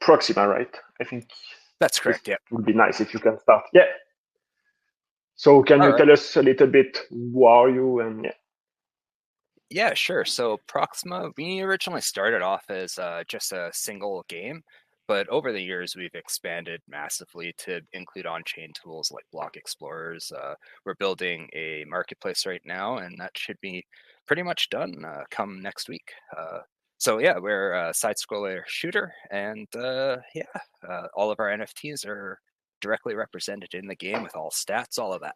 Proxima, right? I think that's correct. Yeah, it would be nice if you can start. Yeah. So can you tell us a little bit who are you and yeah? Yeah, sure. So Proxima, we originally started off as just a single game, but over the years we've expanded massively to include on-chain tools like block explorers. We're building a marketplace right now, and that should be pretty much done come next week. So yeah, we're a side-scroller shooter, and all of our NFTs are directly represented in the game with all stats, all of that.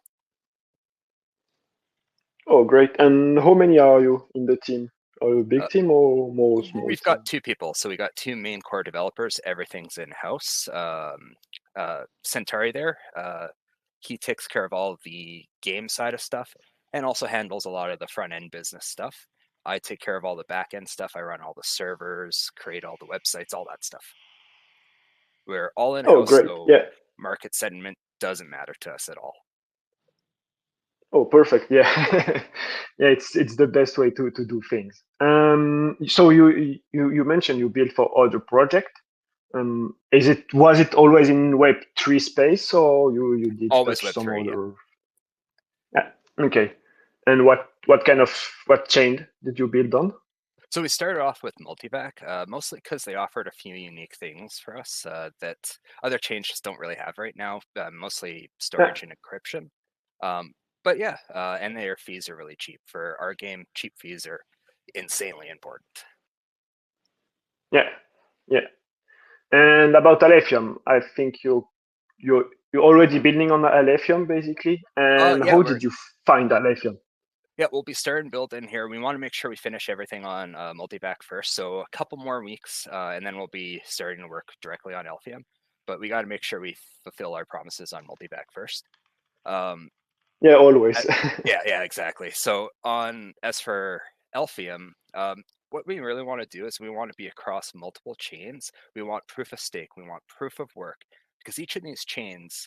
Oh, great. And how many are you in the team? Are you a big team or more small? We've got 2 people. So we got 2 main core developers. Everything's in-house. Centauri there, he takes care of all of the game side of stuff and also handles a lot of the front-end business stuff. I take care of all the back-end stuff. I run all the servers, create all the websites, all that stuff. We're all in-house, oh, great. so Yeah. market sentiment doesn't matter to us at all. Oh, perfect. Yeah, yeah. It's the best way to do things. So you mentioned you built for other project. Was it always in Web3 space or you did Always touch some Web3, other? Yeah. Okay. And what chain did you build on? So we started off with multivac, mostly because they offered a few unique things for us that other chains just don't really have right now, mostly storage and encryption. But yeah, and their fees are really cheap. For our game, cheap fees are insanely important. Yeah, yeah. And about Alephium, I think you're already building on Alephium basically. And how did you find Alephium? Yeah, we'll be starting building here. We want to make sure we finish everything on multivac first. So a couple more weeks, and then we'll be starting to work directly on Alephium. But we got to make sure we fulfill our promises on multivac first. Yeah, always. Yeah, exactly. So as for Alephium, what we really want to do is we want to be across multiple chains. We want proof of stake. We want proof of work, because each of these chains,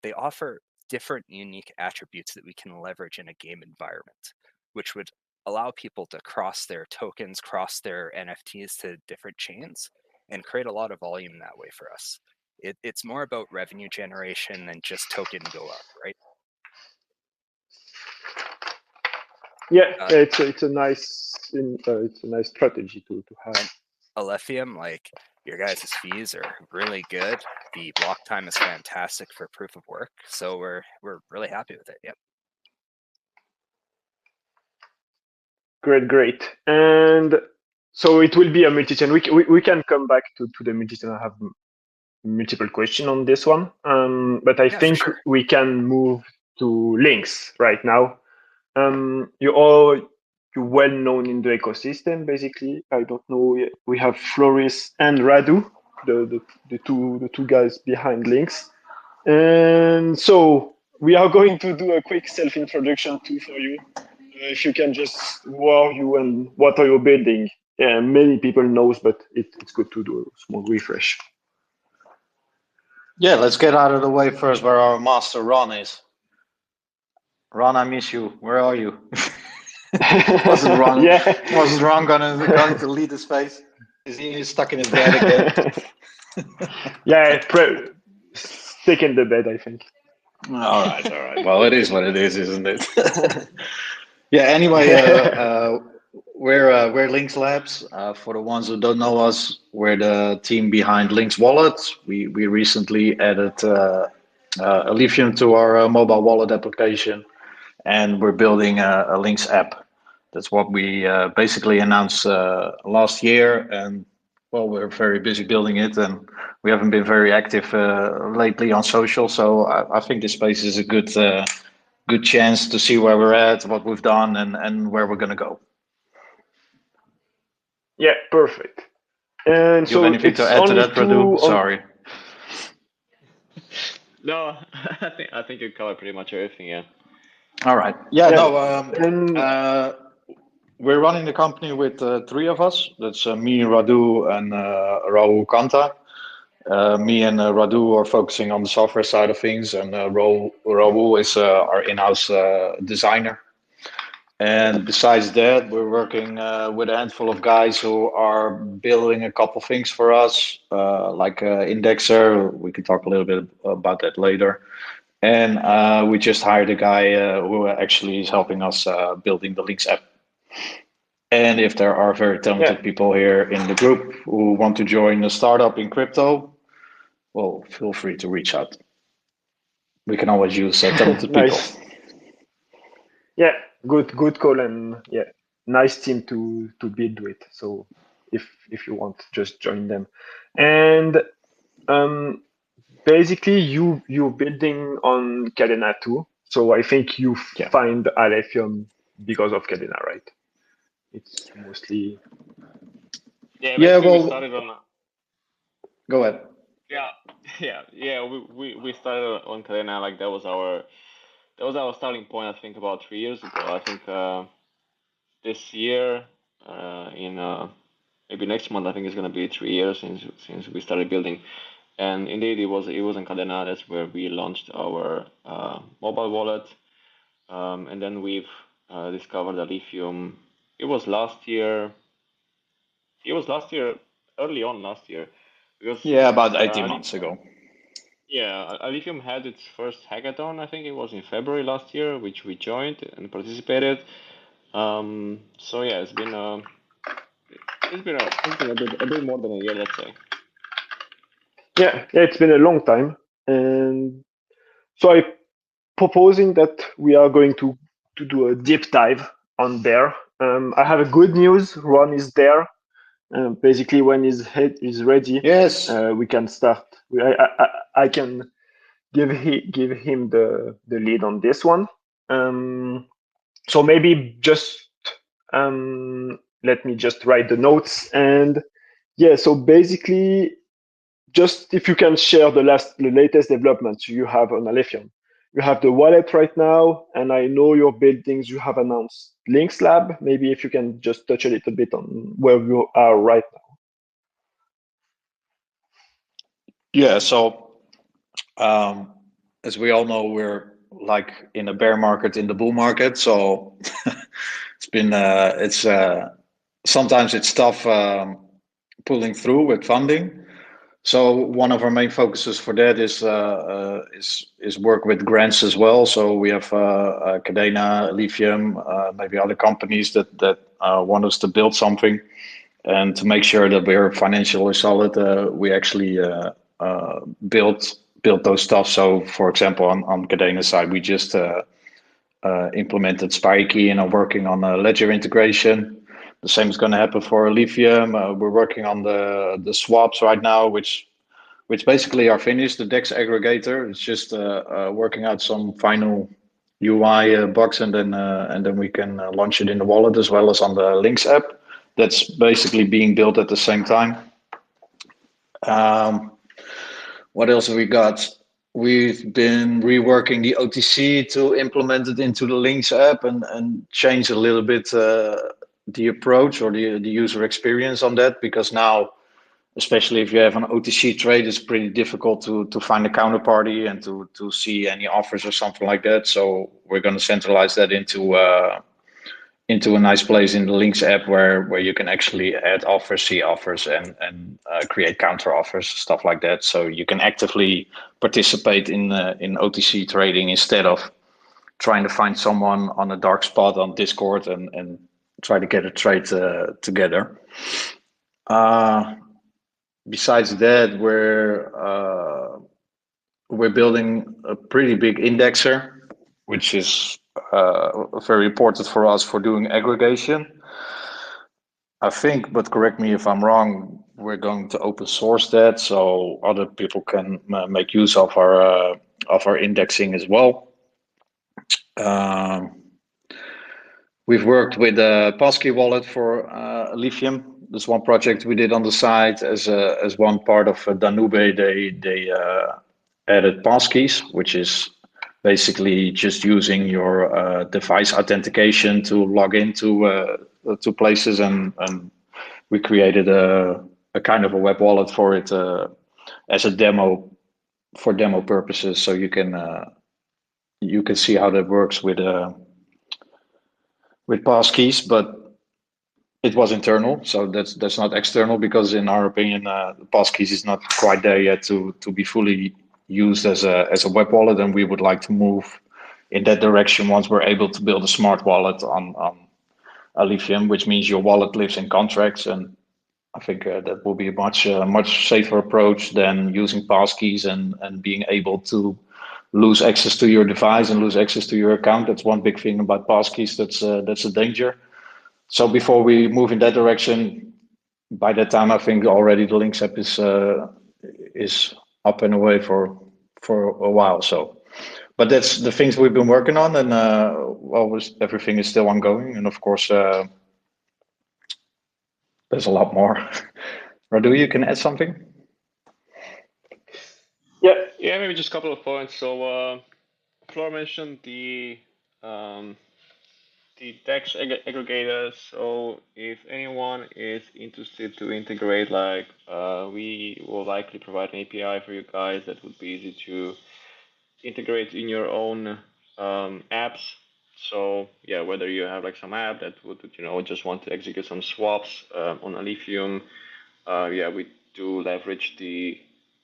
they offer different unique attributes that we can leverage in a game environment, which would allow people to cross their tokens, cross their NFTs to different chains, and create a lot of volume that way for us. It's more about revenue generation than just token go up, right? Yeah, it's a nice strategy to have. Alephium, like, your guys' fees are really good. The block time is fantastic for proof of work, so we're really happy with it. Yep. Great. And so it will be a multi-chain. We can come back to the multi-chain. I have multiple questions on this one. But I think we can move to Linx right now. You're well known in the ecosystem, basically. I don't know. We have Floris and Radu, the two guys behind Linx. And so we are going to do a quick self-introduction too for you. If you can just who are you and what are you building? Yeah, many people knows, but it's good to do a small refresh. Yeah, let's get out of the way first where our master Ron is. Ron, I miss you. Where are you? Wasn't Ron? Yeah. Wasn't Ron going to lead the space? Is he stuck in his bed again? Yeah, stick in the bed, I think. All right. Well, it is what it is, isn't it? Yeah. Anyway, we're Linx Labs. For the ones who don't know us, we're the team behind Linx Wallet. We recently added Alephium to our mobile wallet application, and we're building a Linx app. That's what we basically announced last year, and well, we're very busy building it, and we haven't been very active lately on social. So I think this space is a good chance to see where we're at, what we've done, and where we're going to go. Yeah, perfect. And do you have anything to add to that, Radu? Sorry. No, I think you covered pretty much everything. Yeah. All right. Yeah. No. We're running the company with 3 of us. That's me, Radu, and Raul Kanta. Me and Radu are focusing on the software side of things, and Raul is our in-house designer. And besides that, we're working with a handful of guys who are building a couple things for us, like Indexer. We can talk a little bit about that later. And we just hired a guy who actually is helping us building the Linx app. And if there are very talented people here in the group who want to join a startup in crypto, well, feel free to reach out. We can always use talented Nice. people. Yeah, good call, and yeah, nice team to build with. So if you want, just join them. And basically, you're building on Cadena too. So I think you find Alephium because of Cadena, right? It's mostly. Yeah, Yeah, basically well, we started on. Go ahead. Yeah. We started on Cadena, like that was our starting point. I think about 3 years ago. I think this year, in maybe next month, I think it's gonna be 3 years since we started building. And indeed, it was in Cadena. That's where we launched our mobile wallet, and then we've discovered Alephium. It was last year. Early on last year, because about 18 months ago. Yeah, Alephium had its first hackathon. I think it was in February last year, which we joined and participated. So yeah, it's been a bit more than a year, let's say. Yeah, it's been a long time, and so I proposing that we are going to do a deep dive on there. I have a good news. Ron is there. Basically, when his head is ready, Yes. we can start. I can give him the lead on this one. So maybe just let me just write the notes, and yeah. So basically, just if you can share the latest developments you have on Alephium. You have the wallet right now, and I know your buildings you have announced Linx Lab. Maybe if you can just touch a little bit on where you are right now. Yeah, so as we all know, we're like in a bear market in the bull market. So sometimes it's tough pulling through with funding. So one of our main focuses for that is work with grants as well. So we have Cadena, Alephium, maybe other companies that want us to build something, and to make sure that we're financially solid, we actually built those stuff. So for example, on Cadena's side, we just implemented Spikey and are working on a ledger integration. The same is going to happen for Alephium. We're working on the swaps right now, which basically are finished. The DEX aggregator, it's just working out some final UI bugs, and then we can launch it in the wallet as well as on the Linx app. That's basically being built at the same time. What else have we got? We've been reworking the OTC to implement it into the Linx app and change a little bit the approach or the user experience on that, because now, especially if you have an OTC trade, it's pretty difficult to find a counterparty and to see any offers or something like that. So we're going to centralize that into a nice place in the Linx app where you can actually add offers, see offers, and create counter offers, stuff like that. So you can actively participate in OTC trading instead of trying to find someone on a dark spot on Discord and try to get a trade together. Besides that, we're building a pretty big indexer, which is very important for us for doing aggregation. I think, but correct me if I'm wrong, we're going to open source that so other people can make use of our indexing as well. We've worked with a passkey wallet for Alephium. There's one project we did on the side as one part of Danube. They added passkeys, which is basically just using your device authentication to log into to places, and we created a kind of a web wallet for it as a demo for demo purposes, so you can see how that works with passkeys, but it was internal, so that's not external, because in our opinion, the passkeys is not quite there yet to be fully used as a web wallet, and we would like to move in that direction once we're able to build a smart wallet on Alephium, which means your wallet lives in contracts, and I think that will be a much safer approach than using passkeys and being able to lose access to your device and lose access to your account. That's one big thing about passkeys. That's a danger. So before we move in that direction, by that time, I think already the Linx app is up and away for a while. So, but that's the things we've been working on, and everything is still ongoing. And of course, there's a lot more. Radu, you can add something? Yeah, maybe just a couple of points. So, Flor mentioned the DEX aggregators. So if anyone is interested to integrate, like we will likely provide an API for you guys that would be easy to integrate in your own apps. So yeah, whether you have like some app that would just want to execute some swaps on Alephium, yeah, we do leverage the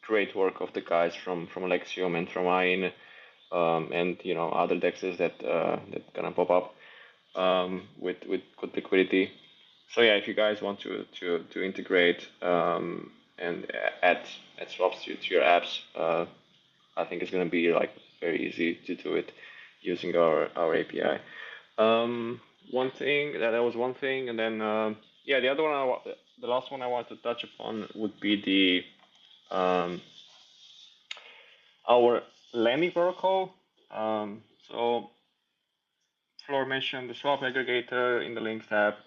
great work of the guys from Alexium and from Ain, and other dexes that gonna pop up with good liquidity. So yeah, if you guys want to integrate and add swaps to your apps, I think it's gonna be like very easy to do it using our API. One thing that was one thing, and then yeah, the other one, the last one I want to touch upon would be the our lending protocol. So Flor mentioned the swap aggregator in the Linx app,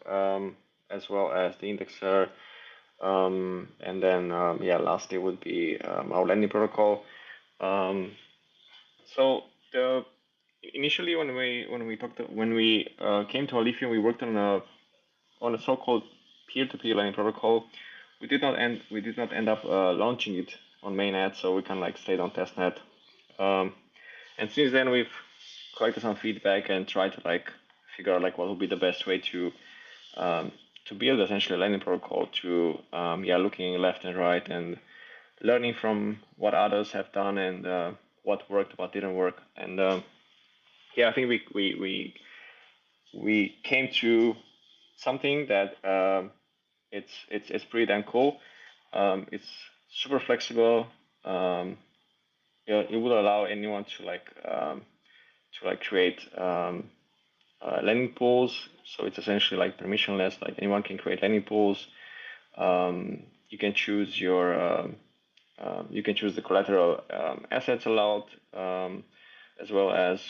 as well as the indexer, and then yeah, lastly would be our lending protocol. So initially when we came to Alephium, we worked on a so-called peer-to-peer lending protocol. We did not end up launching it on mainnet, so we kind of like stayed on testnet. And since then we've collected some feedback and tried to like figure out like what would be the best way to build essentially a lending protocol to yeah, looking left and right and learning from what others have done and what worked, what didn't work. And yeah, I think we came to something that it's pretty damn cool. It's super flexible. It would allow anyone to create lending pools. So it's essentially like permissionless. Like anyone can create lending pools. You can choose the collateral assets allowed, as well as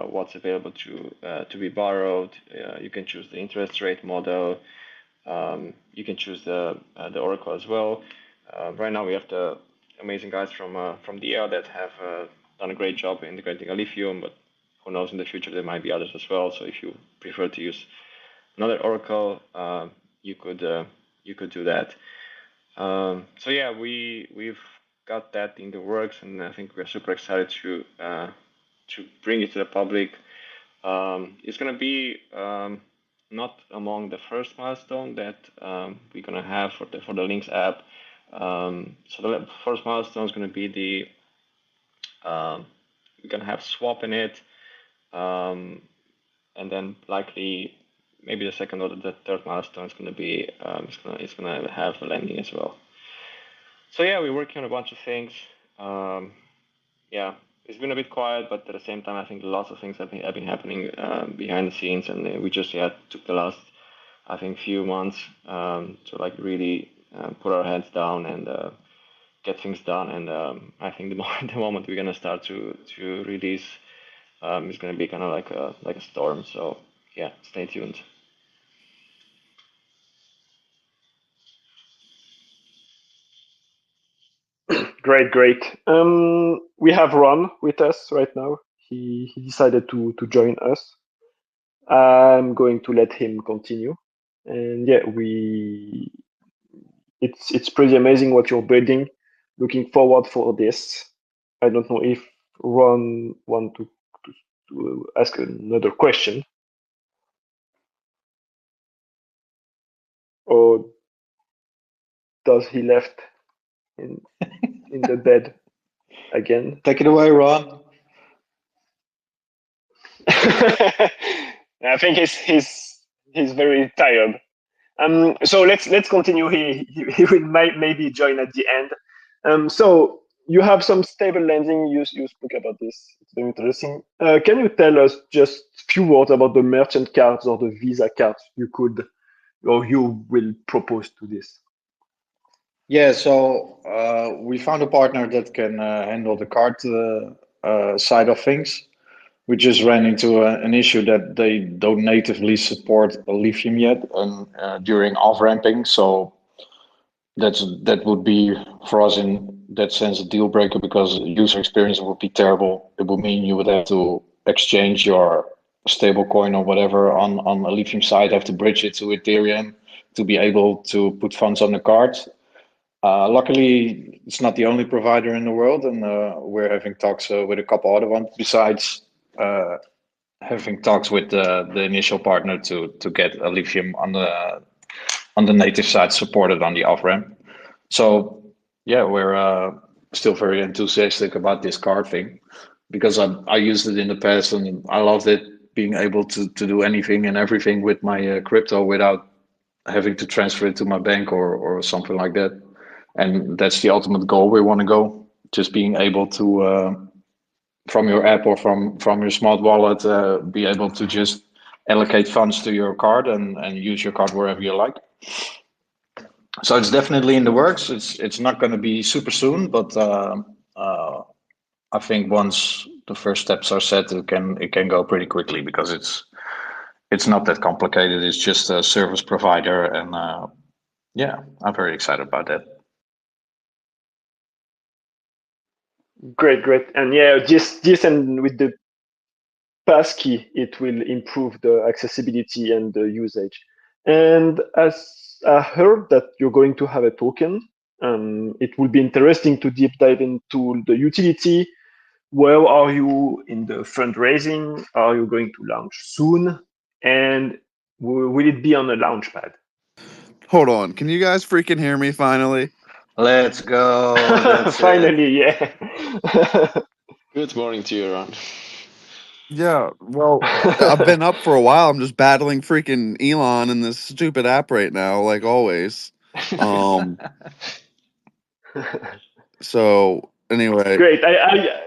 what's available to be borrowed. You can choose the interest rate model. You can choose the oracle as well. Right now we have the amazing guys from DL that have done a great job integrating Alephium, but who knows, in the future there might be others as well. So if you prefer to use another oracle, you could do that. So yeah, we've got that in the works, and I think we're super excited to bring it to the public. It's gonna be not among the first milestone that we're gonna have for the Linx app. So the first milestone is gonna be we're gonna have swap in it, and then likely maybe the second or the third milestone is gonna be it's gonna have a lending as well. So yeah, we're working on a bunch of things. Yeah, it's been a bit quiet, but at the same time, I think lots of things have been happening behind the scenes, and we just took the last, I think, few months to like really put our heads down and get things done. And I think the moment we're gonna start to release is gonna be kind of like a storm. So yeah, stay tuned. Great. We have Ron with us right now. He decided to join us. I'm going to let him continue. And yeah, it's pretty amazing what you're building. Looking forward for this. I don't know if Ron want to ask another question. or does he left in the bed again? Take it away, Ron. I think he's very tired. So let's continue. He will maybe join at the end. So you have some stable lending. You spoke about this. It's very interesting. Can you tell us just a few words about the merchant cards or the Visa cards you could or you will propose to this? Yeah, so we found a partner that can handle the card side of things. We just ran into an issue that they don't natively support Alephium yet, and during off-ramping, so that would be for us in that sense a deal breaker because user experience would be terrible. It would mean you would have to exchange your stable coin or whatever on Alephium side, have to bridge it to Ethereum to be able to put funds on the card. Luckily, it's not the only provider in the world, and we're having talks with a couple other ones besides having talks with the initial partner to get Alephium on the native side supported on the off ramp. So yeah, we're still very enthusiastic about this card thing because I used it in the past and I loved it, being able to do anything and everything with my crypto without having to transfer it to my bank or something like that. And that's the ultimate goal we want to go, just being able to from your app or from your smart wallet be able to just allocate funds to your card and use your card wherever you like. So it's definitely in the works. It's not going to be super soon, but I think once the first steps are set, it can go pretty quickly because it's not that complicated. It's just a service provider, and yeah, I'm very excited about that. Great. And yeah, this and with the passkey, it will improve the accessibility and the usage. And as I heard that you're going to have a token, it will be interesting to deep dive into the utility. Where are you in the fundraising? Are you going to launch soon? And will it be on a launch pad? Hold on. Can you guys freaking hear me finally? Let's go. That's finally, it. Yeah. Good morning to you, Ron. Yeah, well, I've been up for a while. I'm just battling freaking Elon in this stupid app right now, like always. So anyway, Great. I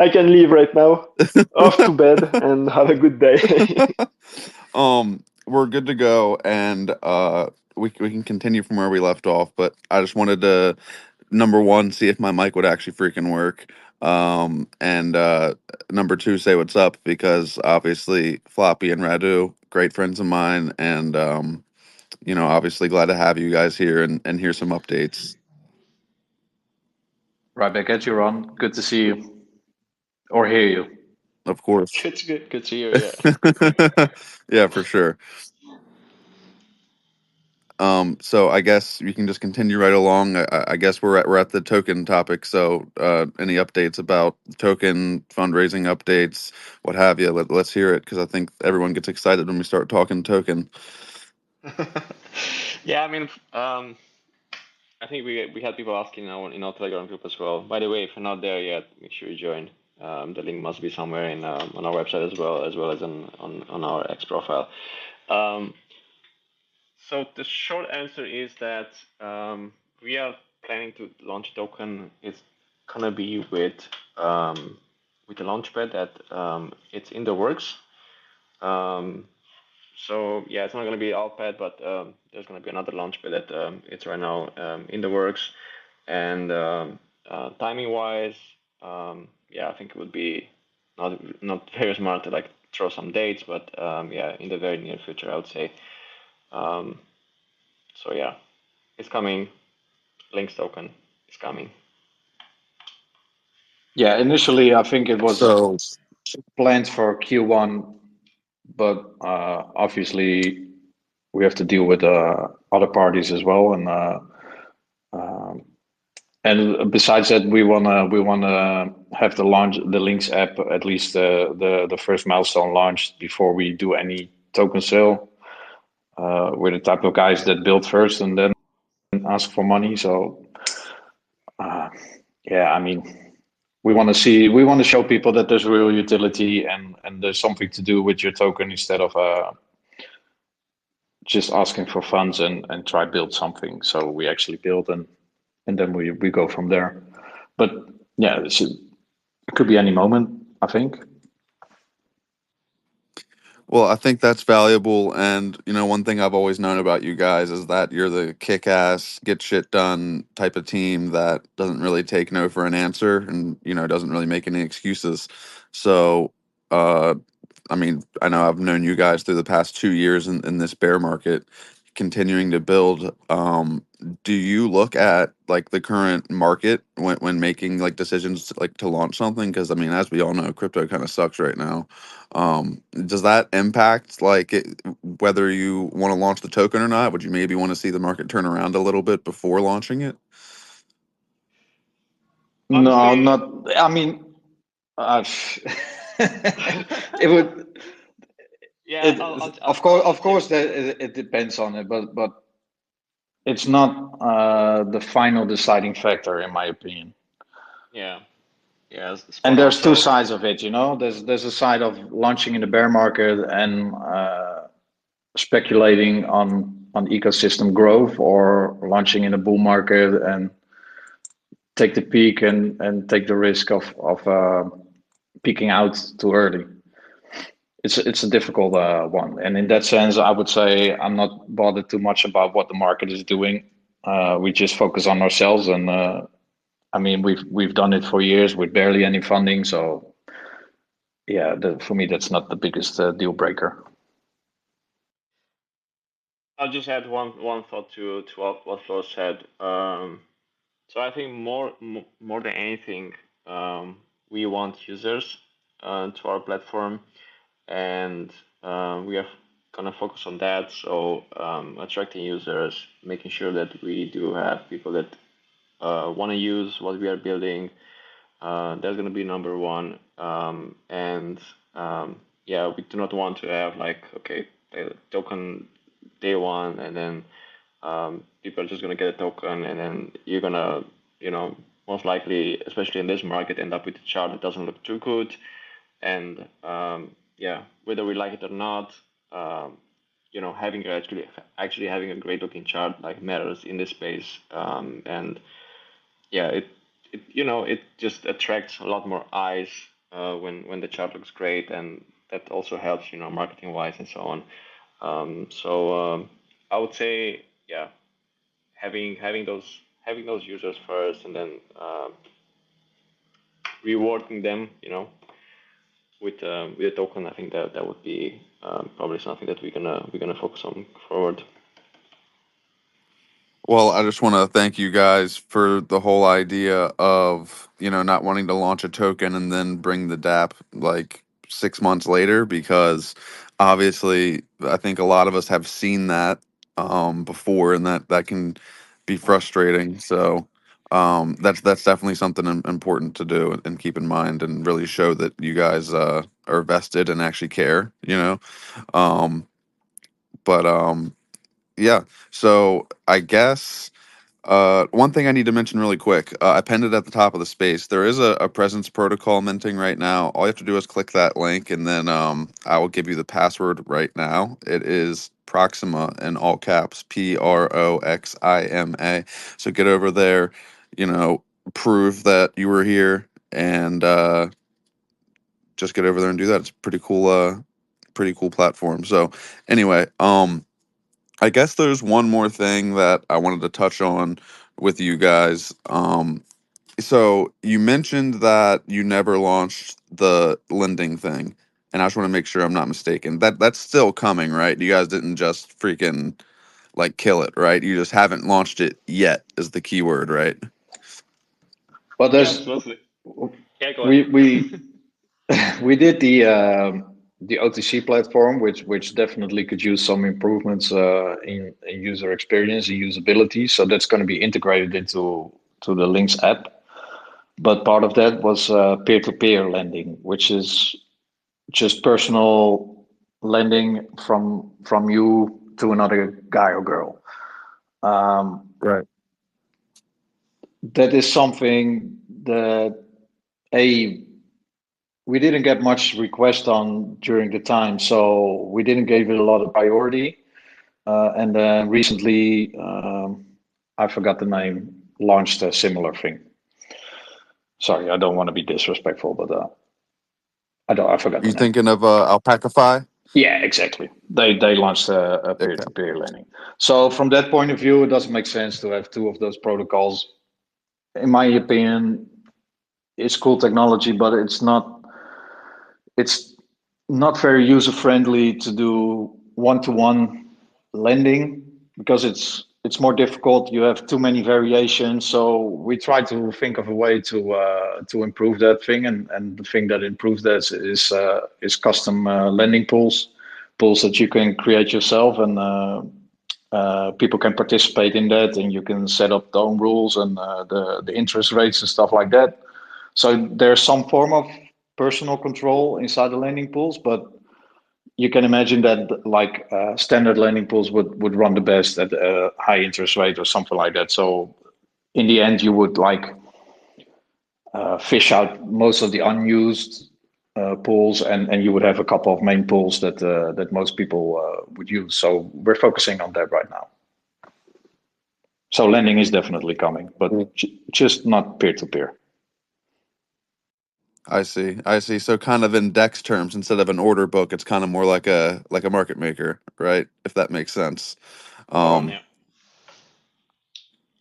can leave right now. Off to bed and have a good day. We're good to go, and we can continue from where we left off. But I just wanted to, number one, see if my mic would actually freaking work. And number two, say what's up, because obviously Floppy and Radu, great friends of mine, and obviously glad to have you guys here and hear some updates. Right back at you, Ron. Good to see you or hear you. Of course. Good to hear you. Yeah. Yeah, for sure. So I guess you can just continue right along. I guess we're at the token topic. So any updates about token fundraising updates, what have you? Let's hear it because I think everyone gets excited when we start talking token. Yeah, I mean, I think we had people asking in our Telegram group as well. By the way, if you're not there yet, make sure you join. The link must be somewhere on our website as well as on our X profile. So the short answer is that we are planning to launch a token. It's gonna be with the launchpad that it's in the works. So yeah, it's not gonna be Alpad, but there's gonna be another launchpad that it's right now in the works. And timing wise, yeah, I think it would be not very smart to like throw some dates, but yeah, in the very near future, I would say. So yeah, it's coming. Linx token is coming. Yeah, initially I think it was planned for Q1, but obviously we have to deal with other parties as well, and besides that, we wanna have the Linx app at least the first milestone launched before we do any token sale. we're the type of guys that build first and then ask for money. So yeah, I mean, we want to show people that there's real utility and there's something to do with your token instead of just asking for funds and try build something. So we actually build and then we go from there. But yeah, it could be any moment, I think. Well, I think that's valuable. And, one thing I've always known about you guys is that you're the kick ass, get shit done type of team that doesn't really take no for an answer and, doesn't really make any excuses. So, I mean, I know I've known you guys through the past 2 years in this bear market, continuing to build. Do you look at like the current market when making like decisions like to launch something? Because I mean, as we all know, crypto kind of sucks right now. Does that impact like whether you want to launch the token or not? Would you maybe want to see the market turn around a little bit before launching it? No, Honestly, not. I mean, it would. yeah, Of course, that it depends on it, but it's not the final deciding factor, in my opinion. yeah, yeah. And there's two sides of it, There's a side of launching in the bear market and speculating on ecosystem growth, or launching in a bull market and take the peak and take the risk of peaking out too early. It's a difficult one, and in that sense, I would say I'm not bothered too much about what the market is doing. We just focus on ourselves, and I mean we've done it for years with barely any funding, so yeah, for me that's not the biggest deal breaker. I'll just add one thought to what Flo said. So I think more than anything, we want users to our platform, and we are gonna focus on that. So attracting users, making sure that we do have people that want to use what we are building. That's gonna be number one. And yeah, we do not want to have like token day one, and then people are just gonna get a token, and then you're gonna, most likely, especially in this market, end up with a chart that doesn't look too good. And yeah, whether we like it or not, having actually having a great looking chart like matters in this space. And yeah, it just attracts a lot more eyes when the chart looks great, and that also helps, marketing wise and so on. So I would say, yeah, having those users first, and then rewarding them, with a token. I think that would be probably something that we're gonna focus on forward. Well, I just want to thank you guys for the whole idea of, not wanting to launch a token and then bring the DApp like 6 months later, because obviously I think a lot of us have seen that before, and that can be frustrating. So that's definitely something important to do and keep in mind, and really show that you guys are vested and actually care, Um, but yeah, so I guess one thing I need to mention really quick. I pinned it at the top of the space. There is a presence protocol minting right now. All you have to do is click that link, and then I will give you the password right now. It is Proxima in all caps, Proxima. So get over there, prove that you were here, and just get over there and do that. It's pretty cool platform. So anyway, I guess there's one more thing that I wanted to touch on with you guys. So you mentioned that you never launched the lending thing, and I just want to make sure I'm not mistaken. That's still coming, right? You guys didn't just freaking like kill it, right? You just haven't launched it yet, is the key word, right? Well, Yeah, there's absolutely. Yeah, go ahead. we did the OTC platform, which definitely could use some improvements in user experience and usability. So that's going to be integrated into the Linx app. But part of that was peer-to-peer lending, which is just personal lending from you another guy or girl. Right. That is something that we didn't get much request on during the time, so we didn't give it a lot of priority. And then recently, I forgot the name, launched a similar thing. Sorry, I don't want to be disrespectful, but I forgot the You name. thinking of Alpacify? Yeah, exactly. They launched a Okay. peer-to-peer lending. So from that point of view, it doesn't make sense to have two of those protocols. In my opinion, it's cool technology, but it's not very user friendly to do one-to-one lending because it's more difficult. You have too many variations. So we try to think of a way to improve that thing, and the thing that improves that is custom lending pools that you can create yourself, and people can participate in that, and you can set up the own rules and the interest rates and stuff like that. So there's some form of personal control inside the lending pools, but you can imagine that like standard lending pools would run the best at a high interest rate or something like that. So in the end, you would like fish out most of the unused pools, and you would have a couple of main pools that most people would use. So we're focusing on that right now. So lending is definitely coming, but just not peer to peer. I see. So kind of in Dex terms, instead of an order book, it's kind of more like a market maker, right? If that makes sense. Yeah.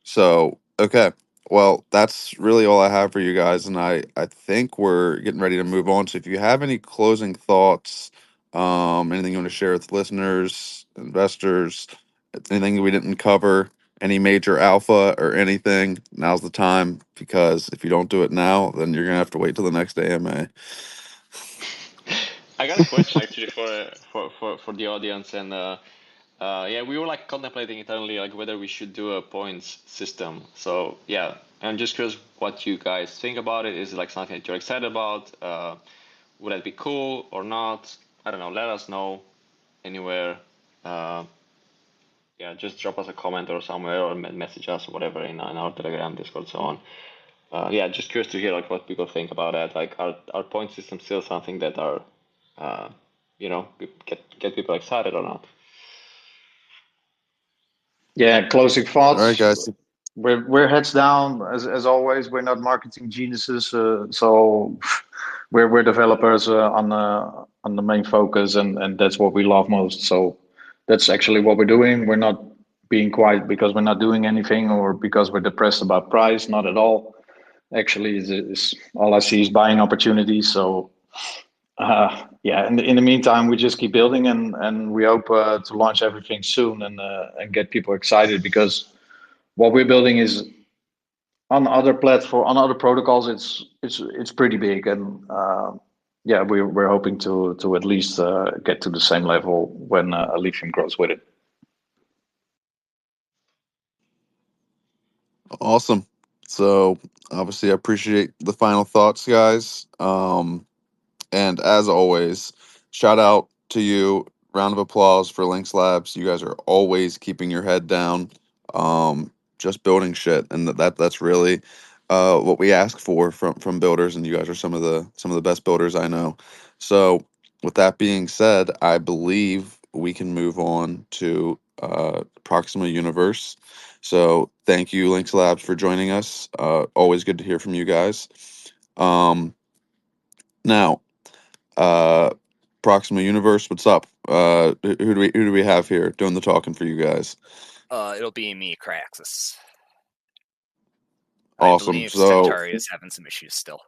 So okay. Well, that's really all I have for you guys, and I think we're getting ready to move on. So if you have any closing thoughts, anything you want to share with listeners, investors, anything we didn't cover, any major alpha or anything, now's the time, because if you don't do it now, then you're gonna have to wait till the next AMA. I got a question actually for the audience, and yeah, we were like contemplating internally like whether we should do a points system. So yeah, I'm just curious what you guys think about it. Is it like something that you're excited about? Would that be cool or not? I don't know. Let us know anywhere. Yeah, just drop us a comment or somewhere, or message us or whatever in our Telegram, Discord, so on. Yeah, just curious to hear like what people think about that. Like, are point systems still something that are, get people excited or not? Yeah, closing thoughts. All right, guys. We're heads down as always. We're not marketing geniuses, so we're developers on the main focus, and that's what we love most. So that's actually what we're doing. We're not being quiet because we're not doing anything or because we're depressed about price. Not at all. Actually, is all I see is buying opportunities. So yeah, in the meantime, we just keep building, and we hope to launch everything soon and get people excited, because what we're building is on other protocols. It's pretty big, and yeah, we're hoping to at least get to the same level when Alephium grows with it. Awesome. So obviously I appreciate the final thoughts, guys. And as always, shout out to you. Round of applause for Linx Labs. You guys are always keeping your head down, just building shit, and that's really what we ask for from builders. And you guys are some of the best builders I know. So with that being said, I believe we can move on to Proxima Universe. So thank you, Linx Labs, for joining us. Always good to hear from you guys. Now, Proxima Universe, what's up? Who do we have here doing the talking for you guys? It'll be me, Craxus. Awesome. I believe So Centauri is having some issues still.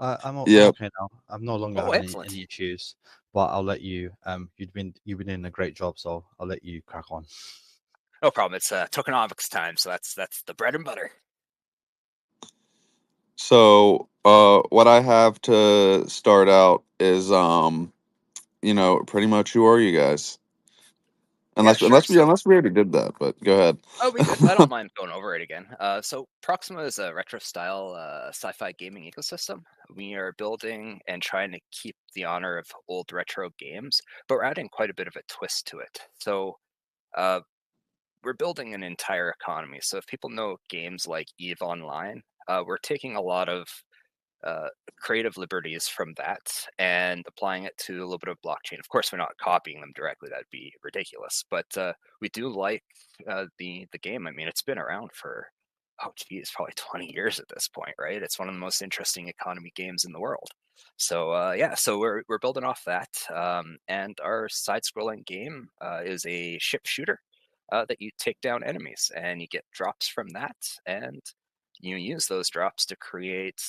I'm Yep. okay now. I'm no longer having any issues, but I'll let you. You've been doing a great job, so I'll let you crack on. No problem. It's tokenomics time, so that's the bread and butter. So what I have to start out is pretty much, who are you guys? Unless sure. unless we already did that, but go ahead. Oh, we did. I don't mind going over it again. So Proxima is a retro style sci-fi gaming ecosystem. We are building and trying to keep the honor of old retro games, but we're adding quite a bit of a twist to it. So we're building an entire economy. So if people know games like EVE Online, we're taking a lot of creative liberties from that and applying it to a little bit of blockchain. Of course, we're not copying them directly; that'd be ridiculous. But we do like the game. I mean, it's been around for probably 20 years at this point, right? It's one of the most interesting economy games in the world. So yeah, so we're building off that, and our side-scrolling game is a ship shooter that you take down enemies, and you get drops from that, and you use those drops to create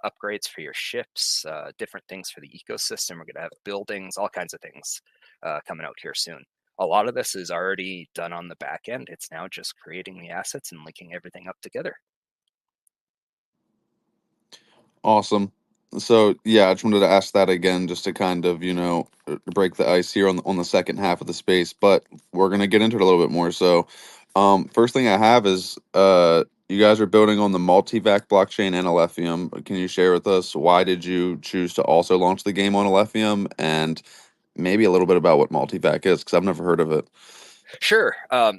upgrades for your ships, different things for the ecosystem. We're going to have buildings, all kinds of things coming out here soon. A lot of this is already done on the back end. It's now just creating the assets and linking everything up together. Awesome. So yeah, I just wanted to ask that again, just to kind of break the ice here on the second half of the space. But we're gonna get into it a little bit more. So, first thing I have is you guys are building on the multivac blockchain and Alephium. Can you share with us why did you choose to also launch the game on Alephium, and maybe a little bit about what multivac is, because I've never heard of it. Sure.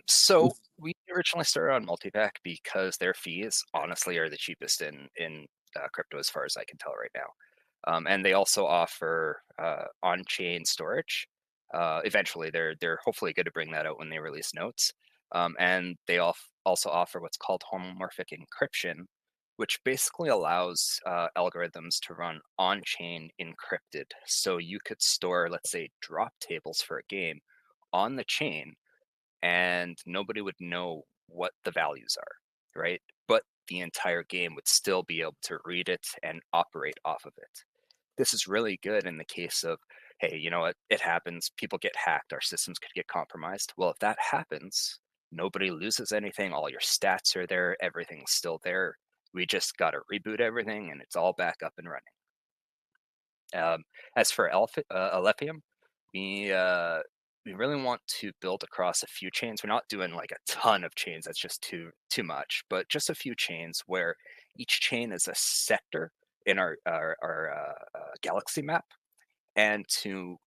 So we originally started on multivac because their fees honestly are the cheapest in crypto as far as I can tell right now. And they also offer on-chain storage. Eventually, they're hopefully going to bring that out when they release notes. And they also offer what's called homomorphic encryption, which basically allows algorithms to run on-chain encrypted. So you could store, let's say, drop tables for a game on the chain, and nobody would know what the values are, right? But the entire game would still be able to read it and operate off of it. This is really good in the case of, hey, you know what, it happens, people get hacked, our systems could get compromised. Well, if that happens, nobody loses anything, all your stats are there, everything's still there. We just got to reboot everything and it's all back up and running. As for Alephium, we really want to build across a few chains. We're not doing like a ton of chains. That's just too much, but just a few chains where each chain is a sector in our galaxy map. And to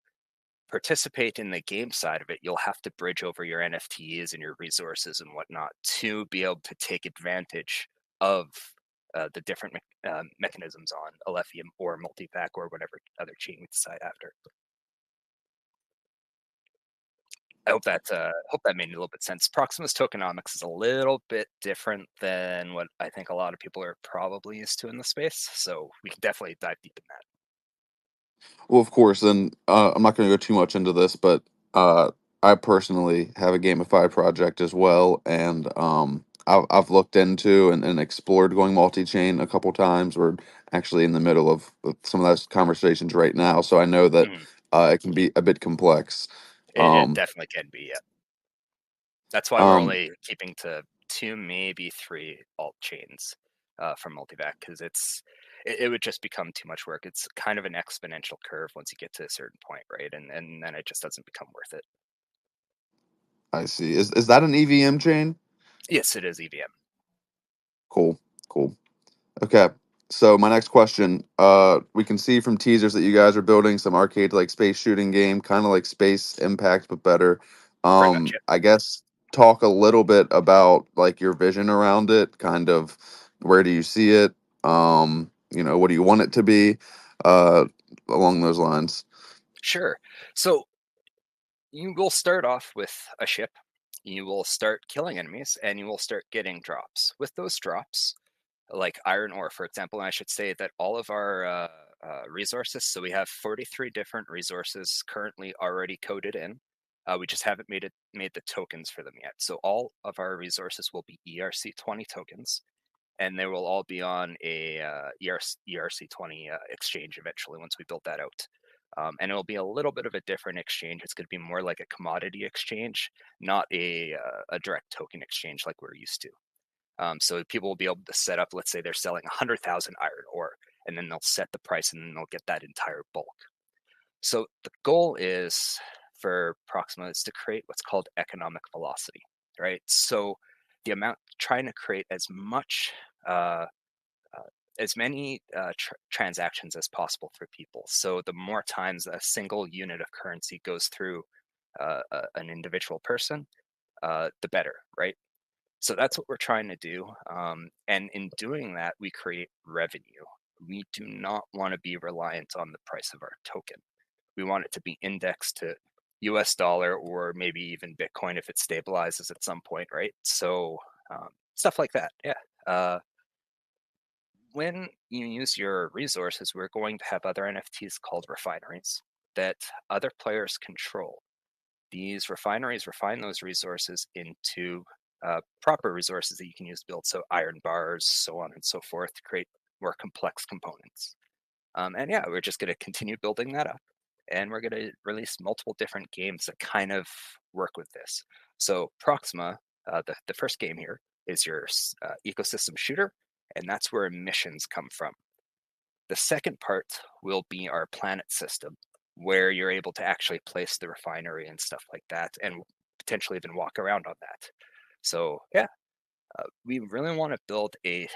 participate in the game side of it, you'll have to bridge over your NFTs and your resources and whatnot to be able to take advantage of the different mechanisms on Alephium or Multivac or whatever other chain we decide after. I hope that made a little bit sense. Proxima's tokenomics is a little bit different than what I think a lot of people are probably used to in the space, so we can definitely dive deep in that. Well, of course, and I'm not going to go too much into this, but I personally have a gamified project as well, and I've looked into and explored going multi-chain a couple times. We're actually in the middle of some of those conversations right now, so I know that it can be a bit complex. It definitely can be, yeah. That's why we're only keeping to 2, maybe 3 alt chains from Multivac, because it would just become too much work. It's kind of an exponential curve once you get to a certain point, right? And then it just doesn't become worth it. I see. Is that an EVM chain? Yes, it is EVM. Cool. Okay. So my next question, we can see from teasers that you guys are building some arcade like space shooting game, kind of like Space Impact but better. Pretty much, yeah. I guess talk a little bit about like your vision around it, kind of where do you see it? What do you want it to be? Along those lines. Sure. So you will start off with a ship. You will start killing enemies and you will start getting drops. With those drops, like iron ore, for example, and I should say that all of our resources, so we have 43 different resources currently already coded in. We just haven't made the tokens for them yet. So all of our resources will be ERC20 tokens, and they will all be on a ERC20 exchange eventually once we build that out. And it'll be a little bit of a different exchange. It's going to be more like a commodity exchange, not a direct token exchange like we're used to. So people will be able to set up, let's say they're selling 100,000 iron ore, and then they'll set the price and then they'll get that entire bulk. So the goal is for Proxima is to create what's called economic velocity, right? So the amount, trying to create as much, as many transactions as possible for people. So the more times a single unit of currency goes through an individual person, the better, right? So that's what we're trying to do. And in doing that, we create revenue. We do not want to be reliant on the price of our token. We want it to be indexed to US dollar or maybe even Bitcoin if it stabilizes at some point, right? So stuff like that, yeah. When you use your resources, we're going to have other NFTs called refineries that other players control. These refineries refine those resources into proper resources that you can use to build, so iron bars, so on and so forth, to create more complex components. And yeah, we're just going to continue building that up. And we're going to release multiple different games that kind of work with this. So Proxima, the first game here, is your ecosystem shooter, and that's where missions come from. The second part will be our planet system, where you're able to actually place the refinery and stuff like that, and potentially even walk around on that. So yeah, we really want to build a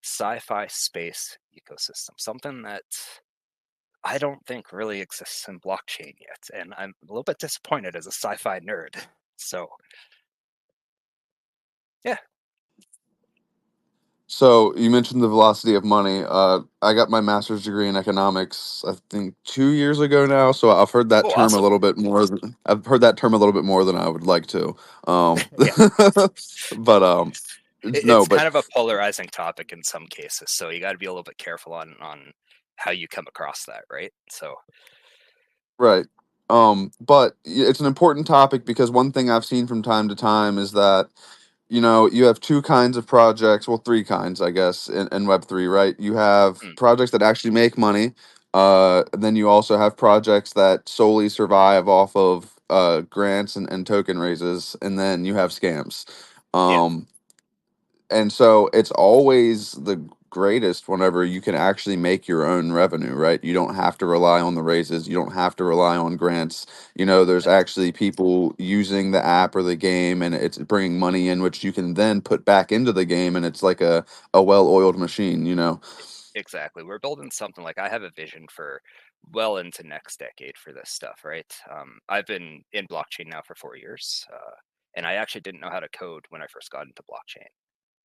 sci-fi space ecosystem, something that I don't think really exists in blockchain yet, and I'm a little bit disappointed as a sci-fi nerd. So yeah. So you mentioned the velocity of money. I got my master's degree in economics, I think 2 years ago now. So I've heard that Oh, term a awesome. little bit more. I've heard that term a little bit more than I would like to. Yeah. But no, It's but kind of a polarizing topic in some cases, so you got to be a little bit careful on how you come across that, right? So right. But it's an important topic because one thing I've seen from time to time is that you have two kinds of projects, well, three kinds, I guess, in Web3, right? You have projects that actually make money. Then you also have projects that solely survive off of grants and token raises. And then you have scams. yeah, And so it's always the greatest whenever you can actually make your own revenue, right? You don't have to rely on the raises. You don't have to rely on grants. There's actually people using the app or the game and it's bringing money in, which you can then put back into the game. And it's like a well-oiled machine. exactly. We're building something like, I have a vision for well into next decade for this stuff, right? I've been in blockchain now for 4 years, and I actually didn't know how to code when I first got into blockchain.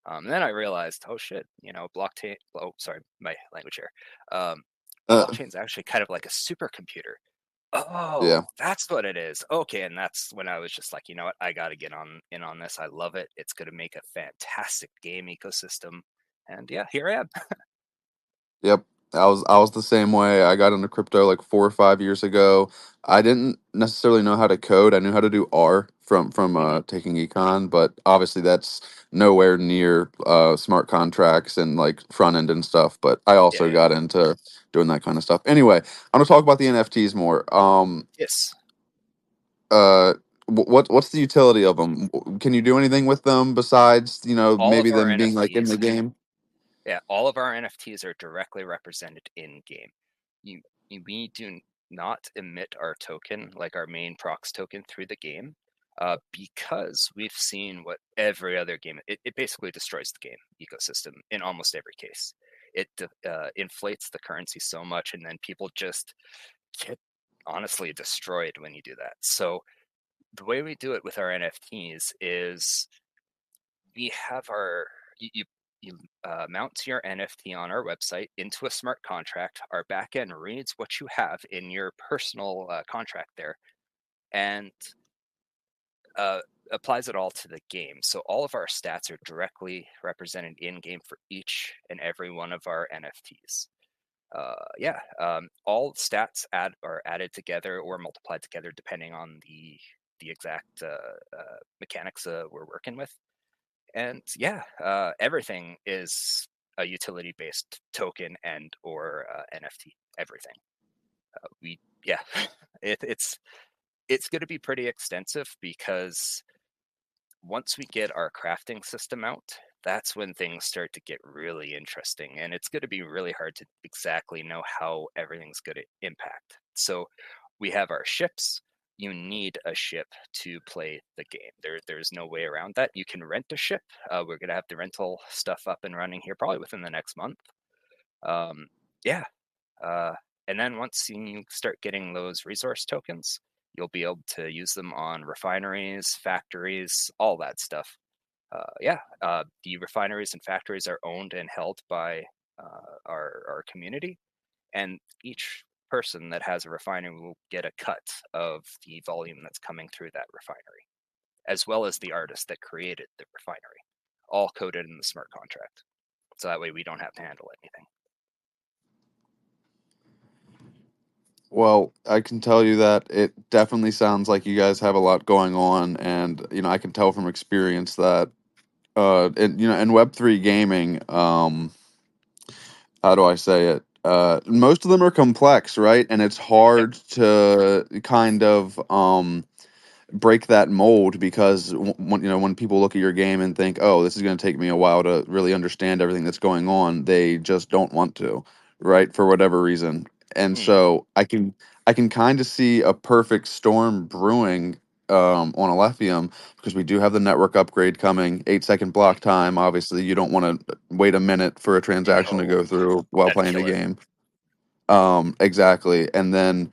And then I realized, oh shit, blockchain. Oh, sorry, my language here. Blockchain's actually kind of like a supercomputer. Yeah. Oh, that's what it is. Okay, and that's when I was just like, you know what, I got to get in on this. I love it. It's going to make a fantastic game ecosystem. And yeah, here I am. Yep. I was the same way. I got into crypto like 4 or 5 years ago. I didn't necessarily know how to code. I knew how to do R from taking econ, but obviously that's nowhere near smart contracts and like front end and stuff. But I Yeah, also yeah. got into doing that kind of stuff. Anyway, I'm gonna talk about the NFTs more. Yes. What's the utility of them? Can you do anything with them besides All maybe of our them being like in NFTs, the game? yeah, all of our NFTs are directly represented in game. We do not emit our token, like our main prox token, through the game, because we've seen what every other game. It basically destroys the game ecosystem in almost every case. It inflates the currency so much, and then people just get honestly destroyed when you do that. So the way we do it with our NFTs is we have you mount your NFT on our website into a smart contract. Our backend reads what you have in your personal contract there and applies it all to the game. So all of our stats are directly represented in game for each and every one of our NFTs. All stats are added together or multiplied together depending on the exact mechanics we're working with. And yeah, everything is a utility-based token and or NFT. Everything. It's going to be pretty extensive because once we get our crafting system out, that's when things start to get really interesting, and it's going to be really hard to exactly know how everything's going to impact. So we have our ships. you need a ship to play the game. There's no way around that. You can rent a ship. We're gonna have the rental stuff up and running here probably within the next month. Yeah. And then once you start getting those resource tokens, you'll be able to use them on refineries, factories, all that stuff. The refineries and factories are owned and held by our community, and each person that has a refinery will get a cut of the volume that's coming through that refinery, as well as the artist that created the refinery, all coded in the smart contract. So that way we don't have to handle anything. Well, I can tell you that it definitely sounds like you guys have a lot going on, and I can tell from experience that in Web3 gaming, how do I say it? Most of them are complex, right? And it's hard to kind of break that mold, because when people look at your game and think, oh, this is going to take me a while to really understand everything that's going on, they just don't want to, right, for whatever reason. And so I can kind of see a perfect storm brewing on Alephium, because we do have the network upgrade coming, 8-second block time. Obviously you don't want to wait a minute for a transaction to go through while playing the game. Exactly. And then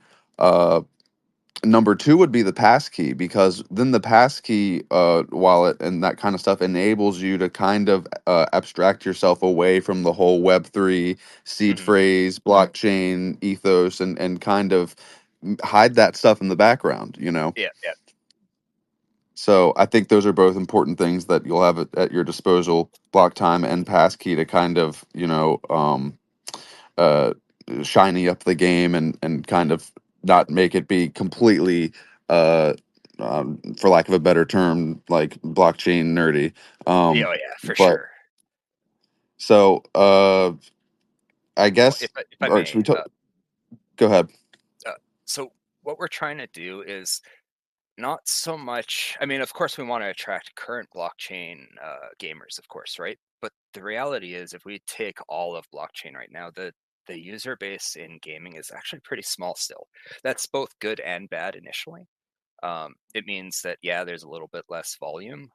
number two would be the passkey, because then the passkey wallet and that kind of stuff enables you to kind of abstract yourself away from the whole Web3 seed phrase, blockchain ethos, and kind of hide that stuff in the background, Yeah. So I think those are both important things that you'll have at your disposal, block time and passkey, to kind of, uh, shiny up the game, and kind of not make it be completely, for lack of a better term, like blockchain nerdy. For But sure. so I guess, if I or may, should we go ahead. So what we're trying to do is not so much, I mean, of course we want to attract current blockchain gamers, of course, right? But the reality is, if we take all of blockchain right now, the user base in gaming is actually pretty small still. That's both good and bad initially. It means that, yeah, there's a little bit less volume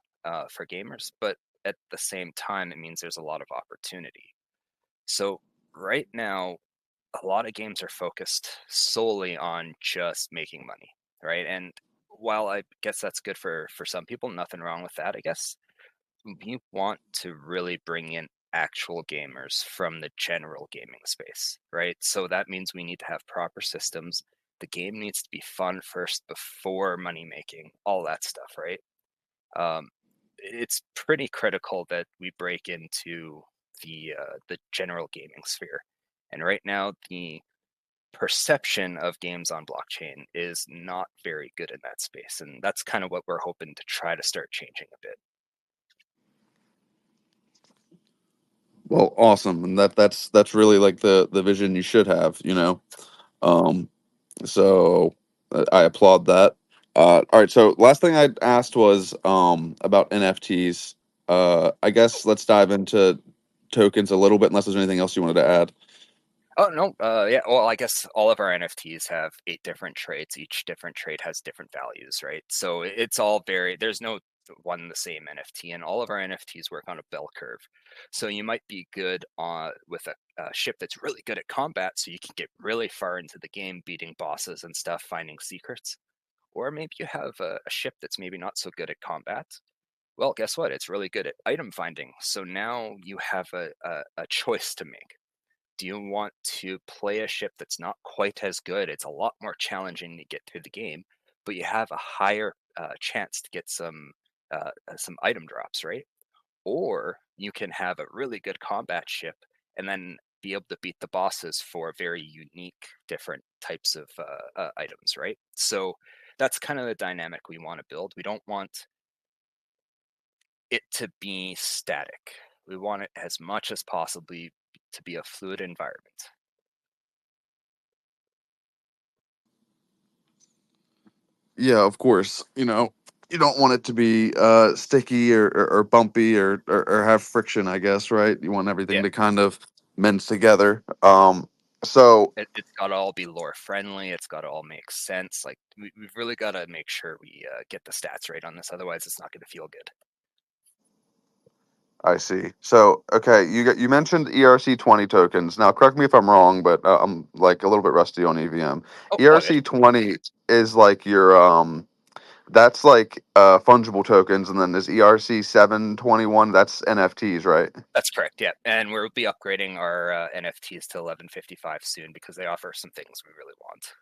for gamers, but at the same time, it means there's a lot of opportunity. So right now, a lot of games are focused solely on just making money, right? And while I guess that's good for some people, nothing wrong with that, I guess, we want to really bring in actual gamers from the general gaming space, right? So that means we need to have proper systems. The game needs to be fun first before money making, all that stuff, right? It's pretty critical that we break into the general gaming sphere. And right now, the perception of games on blockchain is not very good in that space, and that's kind of what we're hoping to try to start changing a bit. Well, awesome, and that's really like the vision you should have, So I applaud that. All right, so last thing I asked was about NFTs. I guess let's dive into tokens a little bit, unless there's anything else you wanted to add. Oh no, yeah. Well, I guess all of our NFTs have 8 different traits. Each different trait has different values, right? So it's all very. There's no one the same NFT, and all of our NFTs work on a bell curve. So you might be good with a ship that's really good at combat, so you can get really far into the game, beating bosses and stuff, finding secrets. Or maybe you have a ship that's maybe not so good at combat. Well, guess what? It's really good at item finding. So now you have a choice to make. Do you want to play a ship that's not quite as good? It's a lot more challenging to get through the game, but you have a higher chance to get some item drops, right? Or you can have a really good combat ship and then be able to beat the bosses for very unique, different types of items, right? So that's kind of the dynamic we want to build. We don't want it to be static. We want it as much as possibly to be a fluid environment. Yeah, of course. You don't want it to be sticky or bumpy or have friction, I guess, right? You want everything to kind of mend together. So it's got to all be lore friendly. It's got to all make sense. Like we've really got to make sure we get the stats right on this. Otherwise, it's not going to feel good. I see. So okay, you mentioned ERC20 tokens. Now, correct me if I'm wrong, but I'm like a little bit rusty on EVM. Oh, ERC20 is like your that's like fungible tokens, and then there's ERC721. That's NFTs, right? That's correct. Yeah, and we'll be upgrading our NFTs to 1155 soon because they offer some things we really want.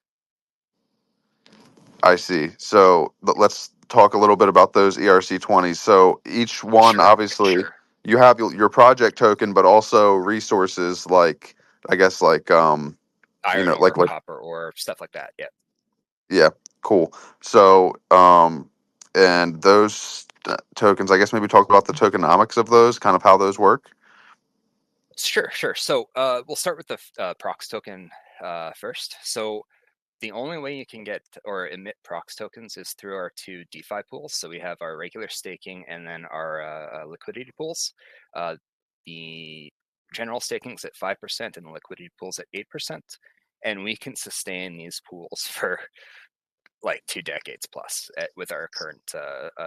I see. So let's talk a little bit about those ERC20s. So each one, obviously, you have your project token, but also resources like, I guess, like iron ore, like copper ore, stuff like that. Yeah. Yeah, cool. So, and those tokens, I guess maybe talk about the tokenomics of those, kind of how those work. Sure. So we'll start with the prox token first. So the only way you can get or emit prox tokens is through our two DeFi pools. So we have our regular staking and then our liquidity pools. The general staking is at 5% and the liquidity pools at 8%. And we can sustain these pools for like 2 decades plus with our current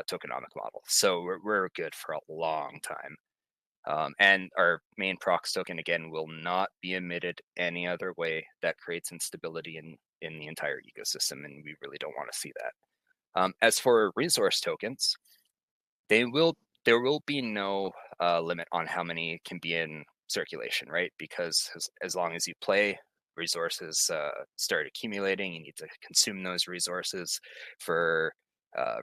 tokenomic model. So we're good for a long time. And our main prox token, again, will not be emitted any other way that creates instability in the entire ecosystem, and we really don't want to see that. As for resource tokens, there will be no limit on how many can be in circulation, right? Because as long as you play, resources start accumulating. You need to consume those resources for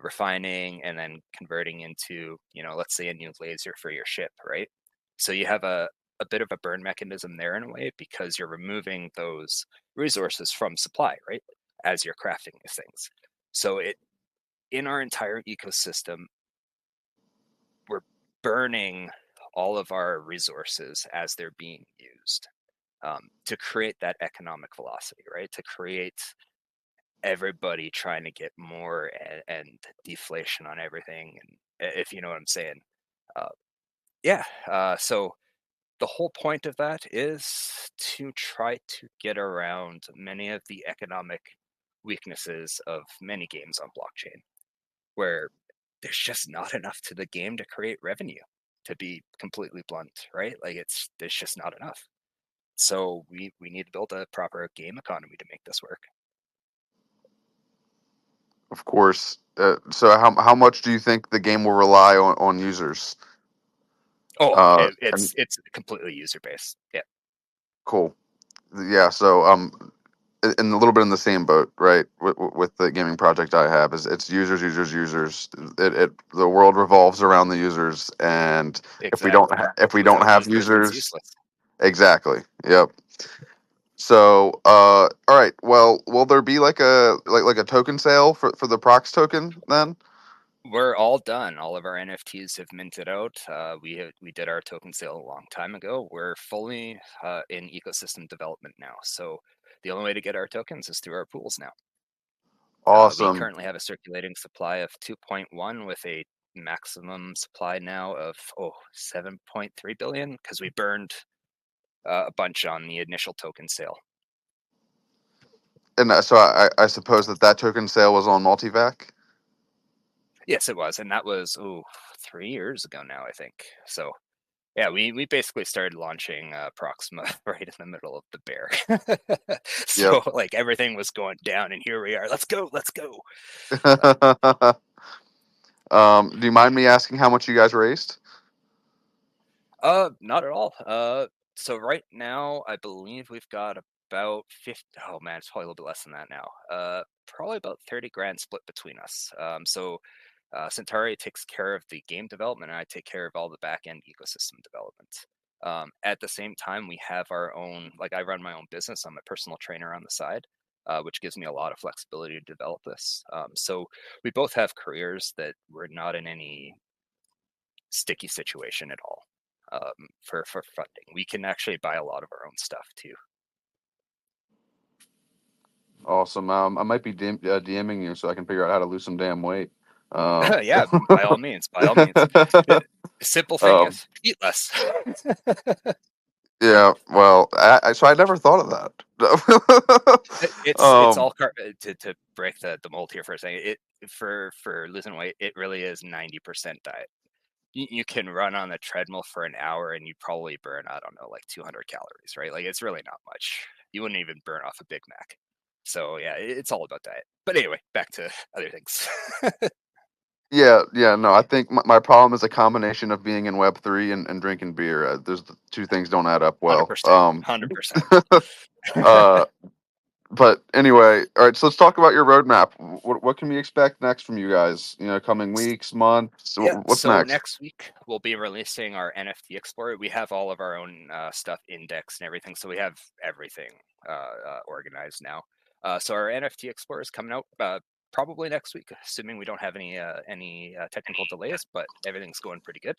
refining and then converting into, let's say a new laser for your ship, right? So you have a bit of a burn mechanism there in a way because you're removing those resources from supply, right? As you're crafting these things. So in our entire ecosystem, we're burning all of our resources as they're being used to create that economic velocity, right? To create everybody trying to get more and deflation on everything, and if you know what I'm saying. So the whole point of that is to try to get around many of the economic weaknesses of many games on blockchain, where there's just not enough to the game to create revenue, to be completely blunt, right? Like there's just not enough. So we need to build a proper game economy to make this work. Of course. So how much do you think the game will rely on users? It's completely user based. Yeah. Cool. Yeah. So in a little bit in the same boat, right? With the gaming project I have, is it's users. The world revolves around the users, and exactly. if we don't have users, it's useless. Exactly. Yep. So, all right. Well, will there be like a token sale for the prox token then? We're all done. All of our NFTs have minted out. We did our token sale a long time ago. We're fully in ecosystem development now. So the only way to get our tokens is through our pools now. Awesome. We currently have a circulating supply of 2.1 with a maximum supply now of 7.3 billion because we burned a bunch on the initial token sale. And so I suppose that token sale was on Multivac? Yes, it was. And that was 3 years ago now, I think. So yeah, we basically started launching Proxima right in the middle of the bear. So like everything was going down, and here we are. Let's go. Do you mind me asking how much you guys raised? Not at all. So right now, I believe we've got about 50. Oh man, it's probably a little bit less than that now. Probably about 30 grand split between us. So Centauri takes care of the game development, and I take care of all the back end ecosystem development. At the same time, we have our own. Like I run my own business. I'm a personal trainer on the side, which gives me a lot of flexibility to develop this. So we both have careers that we're not in any sticky situation at all. For funding, we can actually buy a lot of our own stuff too. Awesome. I might be DMing you so I can figure out how to lose some damn weight. Yeah, by all means. Simple thing is eat less. Yeah, well, so I never thought of that. It's all to break the mold here for a second. It for losing weight, it really is 90% diet. You can run on the treadmill for an hour and you probably burn, I don't know, like 200 calories, right? Like it's really not much. You wouldn't even burn off a Big Mac. So yeah, it's all about diet. But anyway, back to other things. Yeah, no, I think my problem is a combination of being in Web3 and drinking beer. There's the two things don't add up well. 100%. But anyway, all right. So let's talk about your roadmap. What can we expect next from you guys? Coming weeks, months. Yeah, What's so next? next week we'll be releasing our NFT Explorer. We have all of our own stuff indexed and everything, so we have everything organized now. So our NFT Explorer is coming out probably next week, assuming we don't have any technical delays, but everything's going pretty good.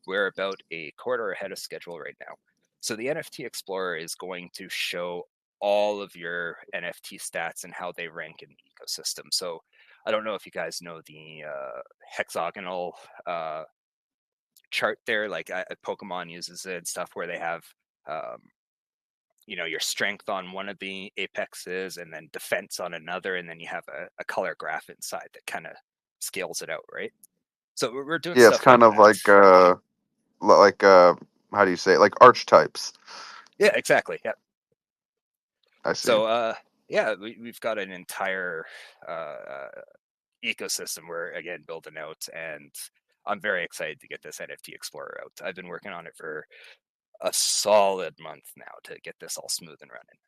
We're about a quarter ahead of schedule right now. So the NFT Explorer is going to show all of your NFT stats and how they rank in the ecosystem. So I don't know if you guys know the hexagonal chart there, like Pokemon uses it and stuff, where they have your strength on one of the apexes and then defense on another, and then you have a color graph inside that kind of scales it out, right? So we're doing Yeah, stuff it's kind like of that. like how do you say it? Like archetypes. Yeah, exactly. Yeah. I see. So yeah, we've got an entire ecosystem we're again building out, and I'm very excited to get this NFT Explorer out. I've been working on it for a solid month now to get this all smooth and running.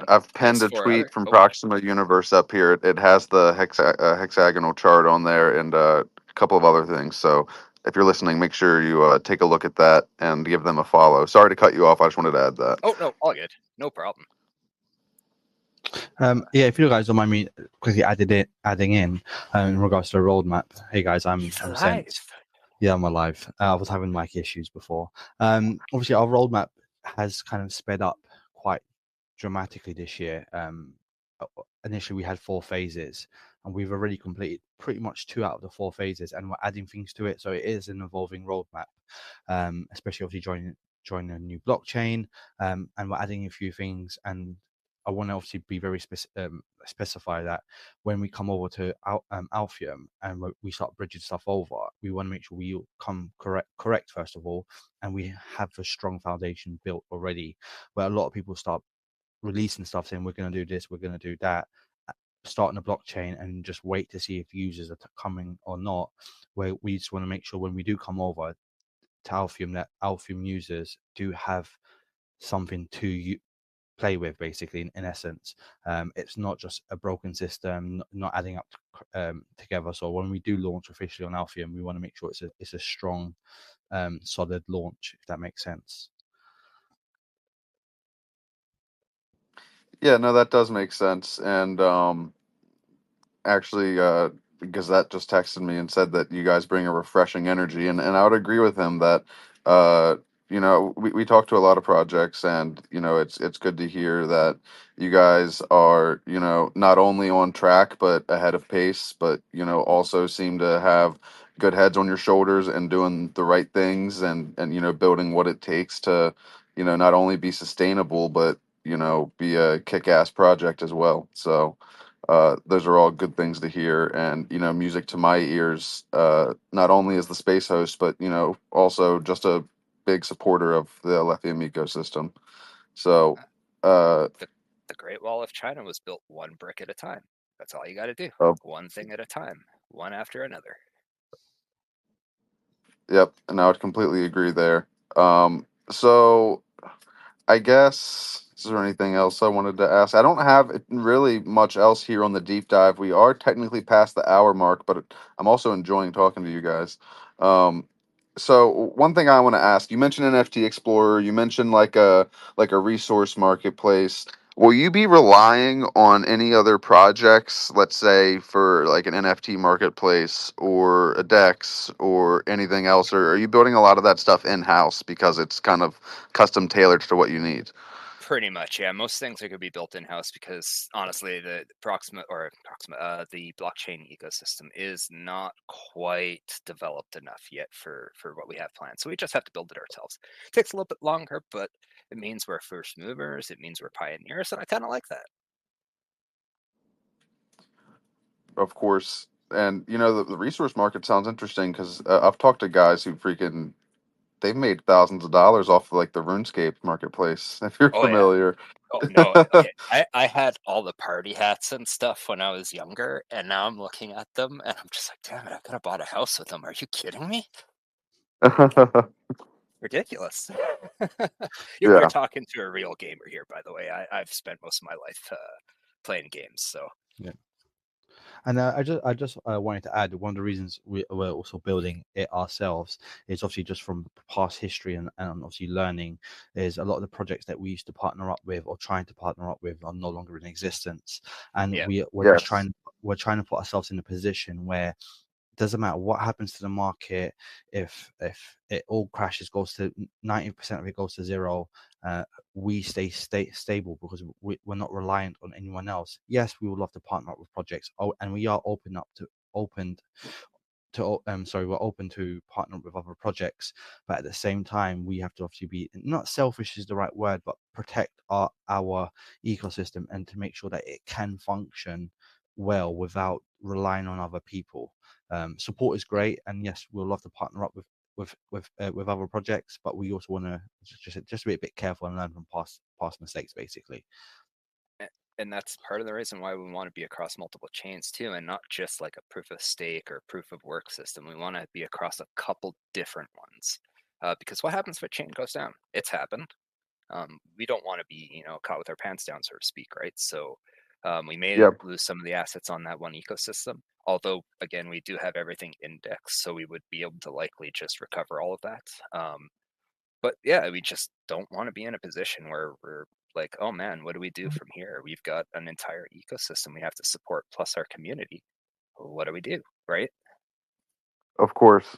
I've pinned a tweet from Proxima Universe up here. It has the hexagonal chart on there and a couple of other things. So if you're listening, make sure you take a look at that and give them a follow. Sorry to cut you off. I just wanted to add that. Oh, no, all good. No problem. Yeah, if you guys don't mind me quickly adding in regards to the roadmap. Hey guys, I'm Sent. Yeah, I'm alive. I was having mic issues before. Obviously, our roadmap has kind of sped up quite dramatically this year. Initially, we had 4 phases, and we've already completed pretty much 2 out of the 4 phases, and we're adding things to it. So it is an evolving roadmap, especially obviously joining a new blockchain, and we're adding a few things. And I want to obviously be very specify that when we come over to Alephium and we start bridging stuff over, we want to make sure we come correct first of all, and we have a strong foundation built already. Where a lot of people start releasing stuff saying we're going to do this, we're going to do that, starting a blockchain and just wait to see if users are coming or not. Where we just want to make sure when we do come over to Alephium that Alephium users do have something to play with, basically, in essence. It's not just a broken system, not adding up together. So when we do launch officially on Alephium, we want to make sure it's a strong, solid launch, if that makes sense. Yeah, no, that does make sense. And actually, because that just texted me and said that you guys bring a refreshing energy, and I would agree with him that we talk to a lot of projects, and it's good to hear that you guys are not only on track but ahead of pace, but also seem to have good heads on your shoulders and doing the right things, and building what it takes to not only be sustainable but be a kick-ass project as well. So those are all good things to hear, and music to my ears. Not only as the space host, but also just a big supporter of the Alephium ecosystem. So, the Great Wall of China was built one brick at a time. That's all you got to do. One thing at a time, one after another. Yep, and I would completely agree there. So I guess, is there anything else I wanted to ask? I don't have really much else here on the deep dive. We are technically past the hour mark, but I'm also enjoying talking to you guys. So one thing I want to ask, you mentioned NFT Explorer, you mentioned like a resource marketplace. Will you be relying on any other projects, let's say for like an NFT marketplace or a DEX or anything else, or are you building a lot of that stuff in-house because it's kind of custom tailored to what you need? Pretty much, yeah. Most things are going to be built in-house because honestly, the the blockchain ecosystem is not quite developed enough yet for what we have planned. So we just have to build it ourselves. It takes a little bit longer, but it means we're first movers. It means we're pioneers, and I kind of like that. Of course. And the resource market sounds interesting because I've talked to guys who they've made thousands of dollars off of like the RuneScape marketplace. If you're Oh yeah. familiar. Oh no. Okay. I had all the party hats and stuff when I was younger, and now I'm looking at them and I'm just like, damn it, I could have bought a house with them. Are you kidding me? Ridiculous. We're Yeah. talking to a real gamer here, by the way. I've spent most of my life playing games, so yeah. And I just wanted to add one of the reasons we're also building it ourselves is obviously just from past history and obviously learning is a lot of the projects that we used to partner up with or trying to partner up with are no longer in existence, and yeah. we're just trying to put ourselves in a position where it doesn't matter what happens to the market. If it all crashes, goes to 90% of it goes to zero, we stay stable because we're not reliant on anyone else. Yes, we would love to partner up with projects. And we are we're open to partner with other projects, but at the same time we have to obviously be, not selfish is the right word, but protect our ecosystem and to make sure that it can function well without relying on other people. Support is great, and yes, we'll love to partner up with other projects, but we also want to just be a bit careful and learn from past mistakes, basically. And that's part of the reason why we want to be across multiple chains too, and not just like a proof of stake or proof of work system. We want to be across a couple different ones, because what happens if a chain goes down? It's happened. We don't want to be caught with our pants down, so to speak, right? So we may lose some of the assets on that one ecosystem. Although, again, we do have everything indexed, so we would be able to likely just recover all of that. But yeah, we just don't want to be in a position where we're like, oh man, what do we do from here? We've got an entire ecosystem we have to support, plus our community. What do we do, right? Of course.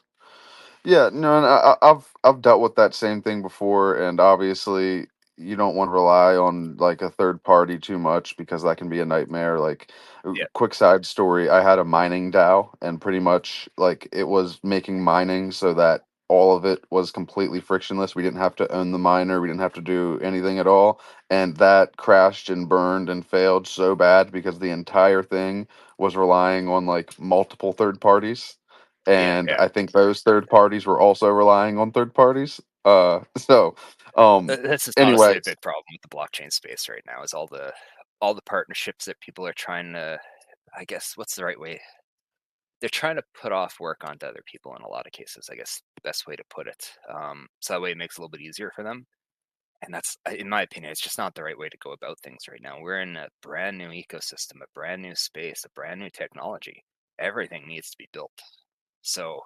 Yeah, no, and I've dealt with that same thing before, and obviously you don't want to rely on like a third party too much because that can be a nightmare. Like, Yeah. quick side story, I had a mining DAO, and pretty much like it was making mining so that all of it was completely frictionless. We didn't have to own the miner, we didn't have to do anything at all, and that crashed and burned and failed so bad because the entire thing was relying on like multiple third parties, and Yeah. I think those third parties were also relying on third parties. This is honestly Anyway, a big problem with the blockchain space right now. Is all the partnerships that people are trying to, I guess, what's the right way? They're trying to put off work onto other people in a lot of cases. I guess the best way to put it. So that way it makes it a little bit easier for them. And that's, in my opinion, it's just not the right way to go about things right now. We're in a brand new ecosystem, a brand new space, a brand new technology. Everything needs to be built. So,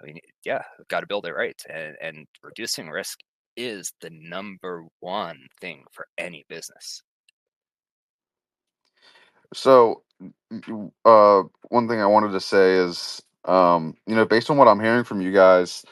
I mean, yeah, we've got to build it right. And reducing risk is the number one thing for any business. so one thing I wanted to say is, based on what I'm hearing from you guys,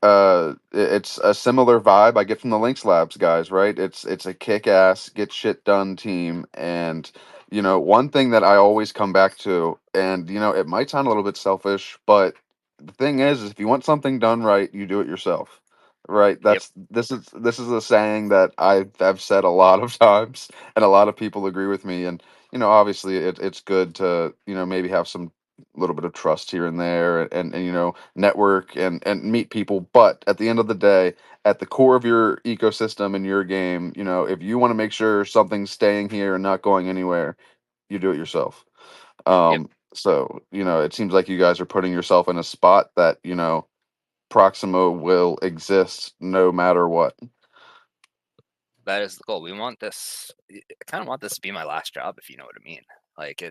it's a similar vibe I get from the Linx Labs guys, right? It's a kick-ass, get shit done team, and one thing that I always come back to, and it might sound a little bit selfish, but the thing is if you want something done right, you do it yourself, right? Yep. This is a saying that I've said a lot of times, and a lot of people agree with me, and obviously it's good to maybe have some little bit of trust here and there, and network and meet people, but at the end of the day, at the core of your ecosystem and your game, if you want to make sure something's staying here and not going anywhere, you do it yourself. Yep. So it seems like you guys are putting yourself in a spot that Proxima will exist no matter what. That is the goal. We want this. I kind of want this to be my last job, if you know what I mean. Like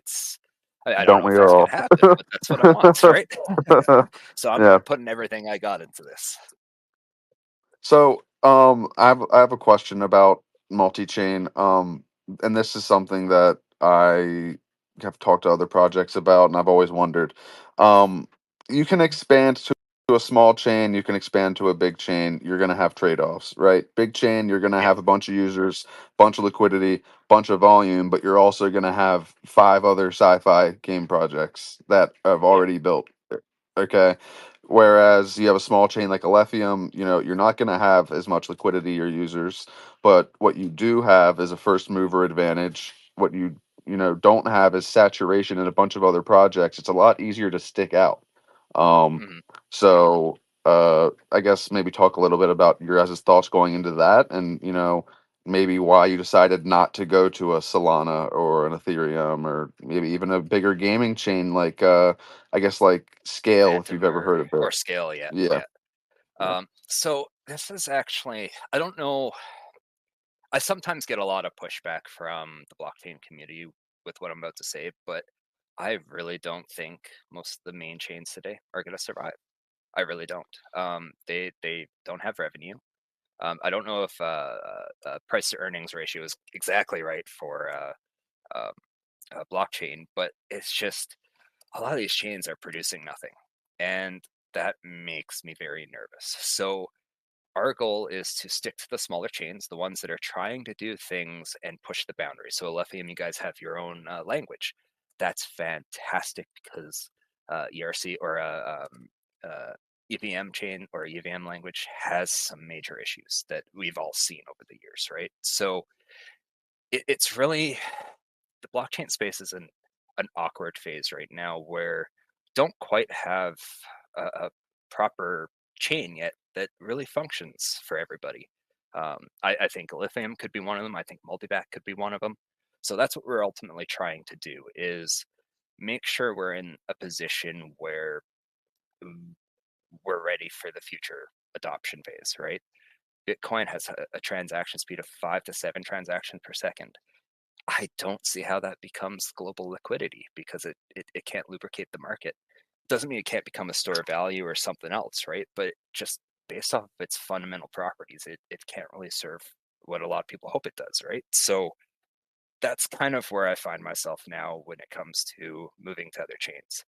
I don't Don't know we if that's all? gonna happen, but that's what I want, right? So I'm Yeah. putting everything I got into this. So, I have a question about multi-chain, and this is something that I have talked to other projects about, and I've always wondered. You can expand to to a small chain, you can expand to a big chain. You're going to have trade-offs, right? Big chain, you're going to have a bunch of users, bunch of liquidity, bunch of volume, but you're also going to have 5 other sci-fi game projects that have already built. Okay. Whereas you have a small chain like Alephium, you're not going to have as much liquidity or users, but what you do have is a first mover advantage. What you don't have is saturation in a bunch of other projects. It's a lot easier to stick out. So I guess maybe talk a little bit about your guys' thoughts going into that, and maybe why you decided not to go to a Solana or an Ethereum or maybe even a bigger gaming chain like I guess like Scale, if you've ever heard of or it. Scale, yeah. Yeah. So this is actually, I don't know. I sometimes get a lot of pushback from the blockchain community with what I'm about to say, but I really don't think most of the main chains today are going to survive. I really don't. They don't have revenue. I don't know if price to earnings ratio is exactly right for blockchain, but it's just a lot of these chains are producing nothing, and that makes me very nervous. So our goal is to stick to the smaller chains, the ones that are trying to do things and push the boundaries. So Alephium, you guys have your own language. That's fantastic because ERC or EVM chain or EVM language has some major issues that we've all seen over the years, right? So it's really, the blockchain space is an awkward phase right now where don't quite have a proper chain yet that really functions for everybody. I think Lithium could be one of them. I think Multiback could be one of them. So that's what we're ultimately trying to do, is make sure we're in a position where we're ready for the future adoption phase, right? Bitcoin has a transaction speed of 5 to 7 transactions per second. I don't see how that becomes global liquidity because it can't lubricate the market. Doesn't mean it can't become a store of value or something else, right? But just based off of its fundamental properties, it can't really serve what a lot of people hope it does, right? So that's kind of where I find myself now when it comes to moving to other chains.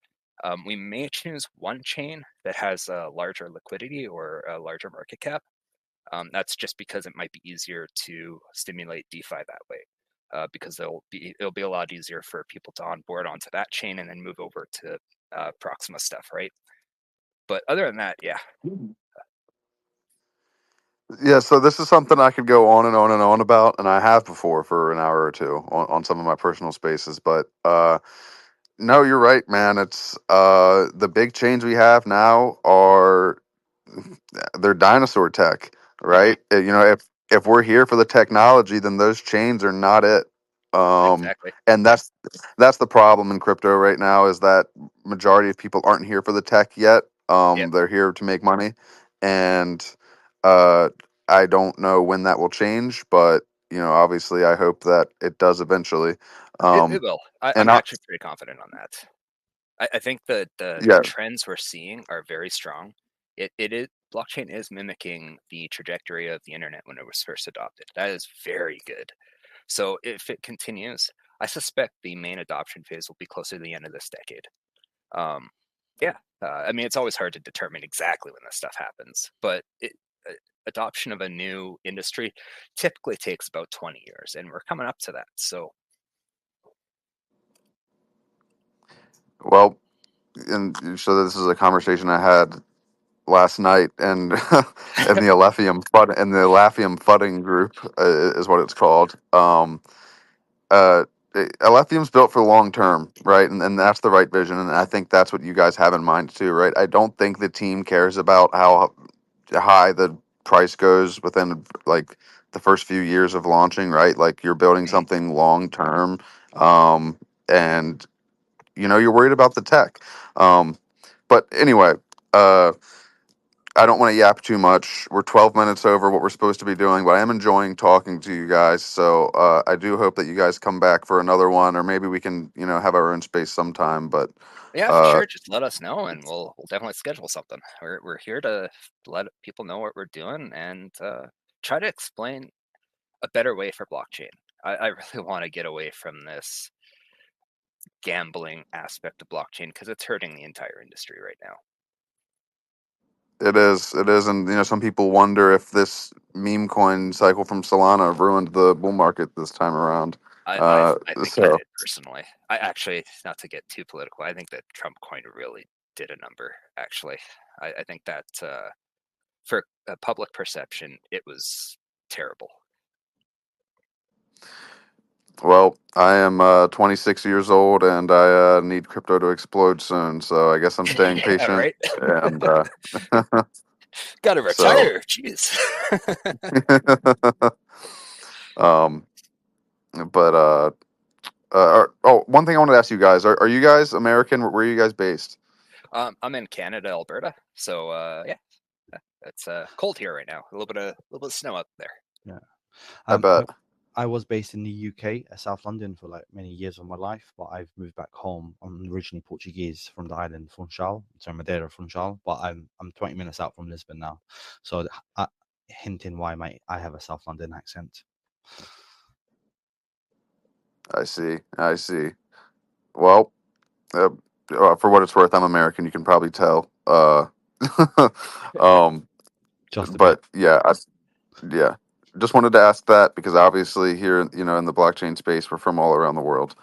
We may choose one chain that has a larger liquidity or a larger market cap. That's just because it might be easier to stimulate DeFi that way. Because it'll be a lot easier for people to onboard onto that chain and then move over to Proxima stuff, right? But other than that, yeah. Yeah, so this is something I could go on and on and on about, and I have before for an hour or two on some of my personal spaces. But no, you're right, man. It's the big chains we have now are they're dinosaur tech, right? If we're here for the technology, then those chains are not it. Exactly. And that's the problem in crypto right now, is that majority of people aren't here for the tech yet. They're here to make money, and I don't know when that will change, but obviously, I hope that it does eventually. It will. I'm actually pretty confident on that. I think that the trends we're seeing are very strong. It is, blockchain is mimicking the trajectory of the internet when it was first adopted. That is very good. So if it continues, I suspect the main adoption phase will be closer to the end of this decade. I mean, it's always hard to determine exactly when this stuff happens, but adoption of a new industry typically takes about 20 years, and we're coming up to that. So, well, and so this is a conversation I had last night, and in the Alephium Fudding group is what it's called. Alephium's built for the long term, right? And that's the right vision, and I think that's what you guys have in mind too, right? I don't think the team cares about how high the price goes within like the first few years of launching, right? Like you're building something long term, and you're worried about the tech. But anyway, I don't want to yap too much. We're 12 minutes over what we're supposed to be doing, but I am enjoying talking to you guys. So I do hope that you guys come back for another one, or maybe we can, have our own space sometime. But yeah, for sure. Just let us know, and we'll definitely schedule something. We're here to let people know what we're doing and try to explain a better way for blockchain. I really want to get away from this gambling aspect of blockchain because it's hurting the entire industry right now. It is, and some people wonder if this meme coin cycle from Solana ruined the bull market this time around. I think it did personally. I actually, not to get too political, I think that Trump coin really did a number. Actually, I think that for public perception, it was terrible. Well, I am 26 years old, and I need crypto to explode soon. So I guess I'm staying patient. Right? And gotta retire. Jeez. But one thing I wanted to ask you guys: Are you guys American? Where are you guys based? I'm in Canada, Alberta. So yeah, it's cold here right now. A little bit of snow up there. Yeah, I bet. I was based in the UK, South London, for like many years of my life, but I've moved back home. I'm originally Portuguese from the island Funchal, so Madeira, Funchal, but I'm 20 minutes out from Lisbon now, so hinting why I have a South London accent. I see. Well, for what it's worth, I'm American. You can probably tell. Just a but bit. yeah. Just wanted to ask that because obviously here, in the blockchain space, we're from all around the world.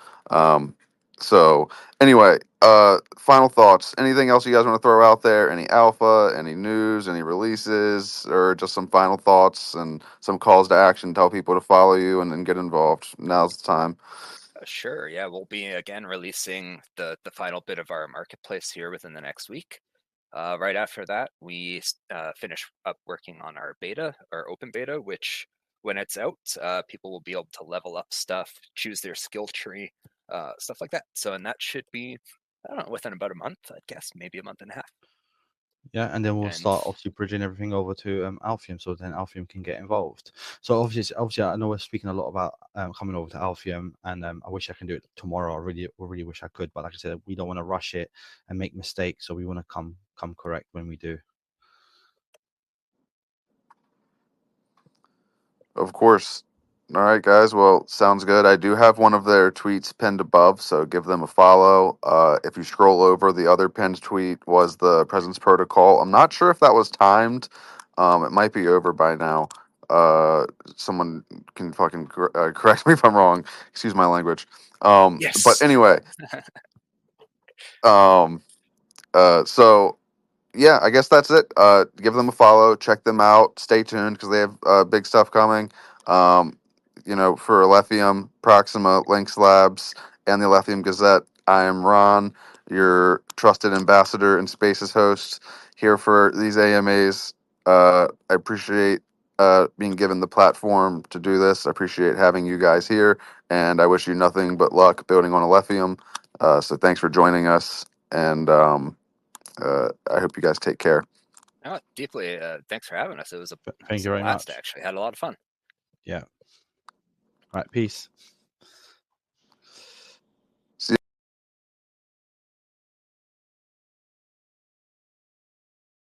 So anyway, final thoughts. Anything else you guys want to throw out there? Any alpha, any news, any releases, or just some final thoughts and some calls to action? Tell people to follow you and get involved. Now's the time. Sure. Yeah, we'll be again releasing the final bit of our marketplace here within the next week. Right after that, we finish up working on our beta, our open beta, which when it's out, people will be able to level up stuff, choose their skill tree, stuff like that. So, and that should be, I don't know, within about a month, I guess, maybe a month and a half. Yeah, and then we'll start obviously bridging everything over to Alephium, so then Alephium can get involved. So obviously, I know we're speaking a lot about coming over to Alephium, and I wish I can do it tomorrow. I really wish I could, but like I said, we don't want to rush it and make mistakes, so we want to come correct when we do. Of course. All right, guys. Well, sounds good. I do have one of their tweets pinned above, so give them a follow. If you scroll over, the other pinned tweet was the Presence Protocol. I'm not sure if that was timed. It might be over by now. Someone can fucking correct me if I'm wrong. Excuse my language. Yes. But anyway. So yeah, I guess that's it. Give them a follow, check them out, stay tuned because they have big stuff coming. For Alephium, Proxima, Linx Labs, and the Alephium Gazette. I am Ron, your trusted ambassador and Spaces host here for these AMAs. I appreciate being given the platform to do this. I appreciate having you guys here, and I wish you nothing but luck building on Alephium. So thanks for joining us, and I hope you guys take care. Oh, deeply. Thanks for having us. It was a Thank you very blast, much. actually. Had a lot of fun. Yeah. All right. Peace.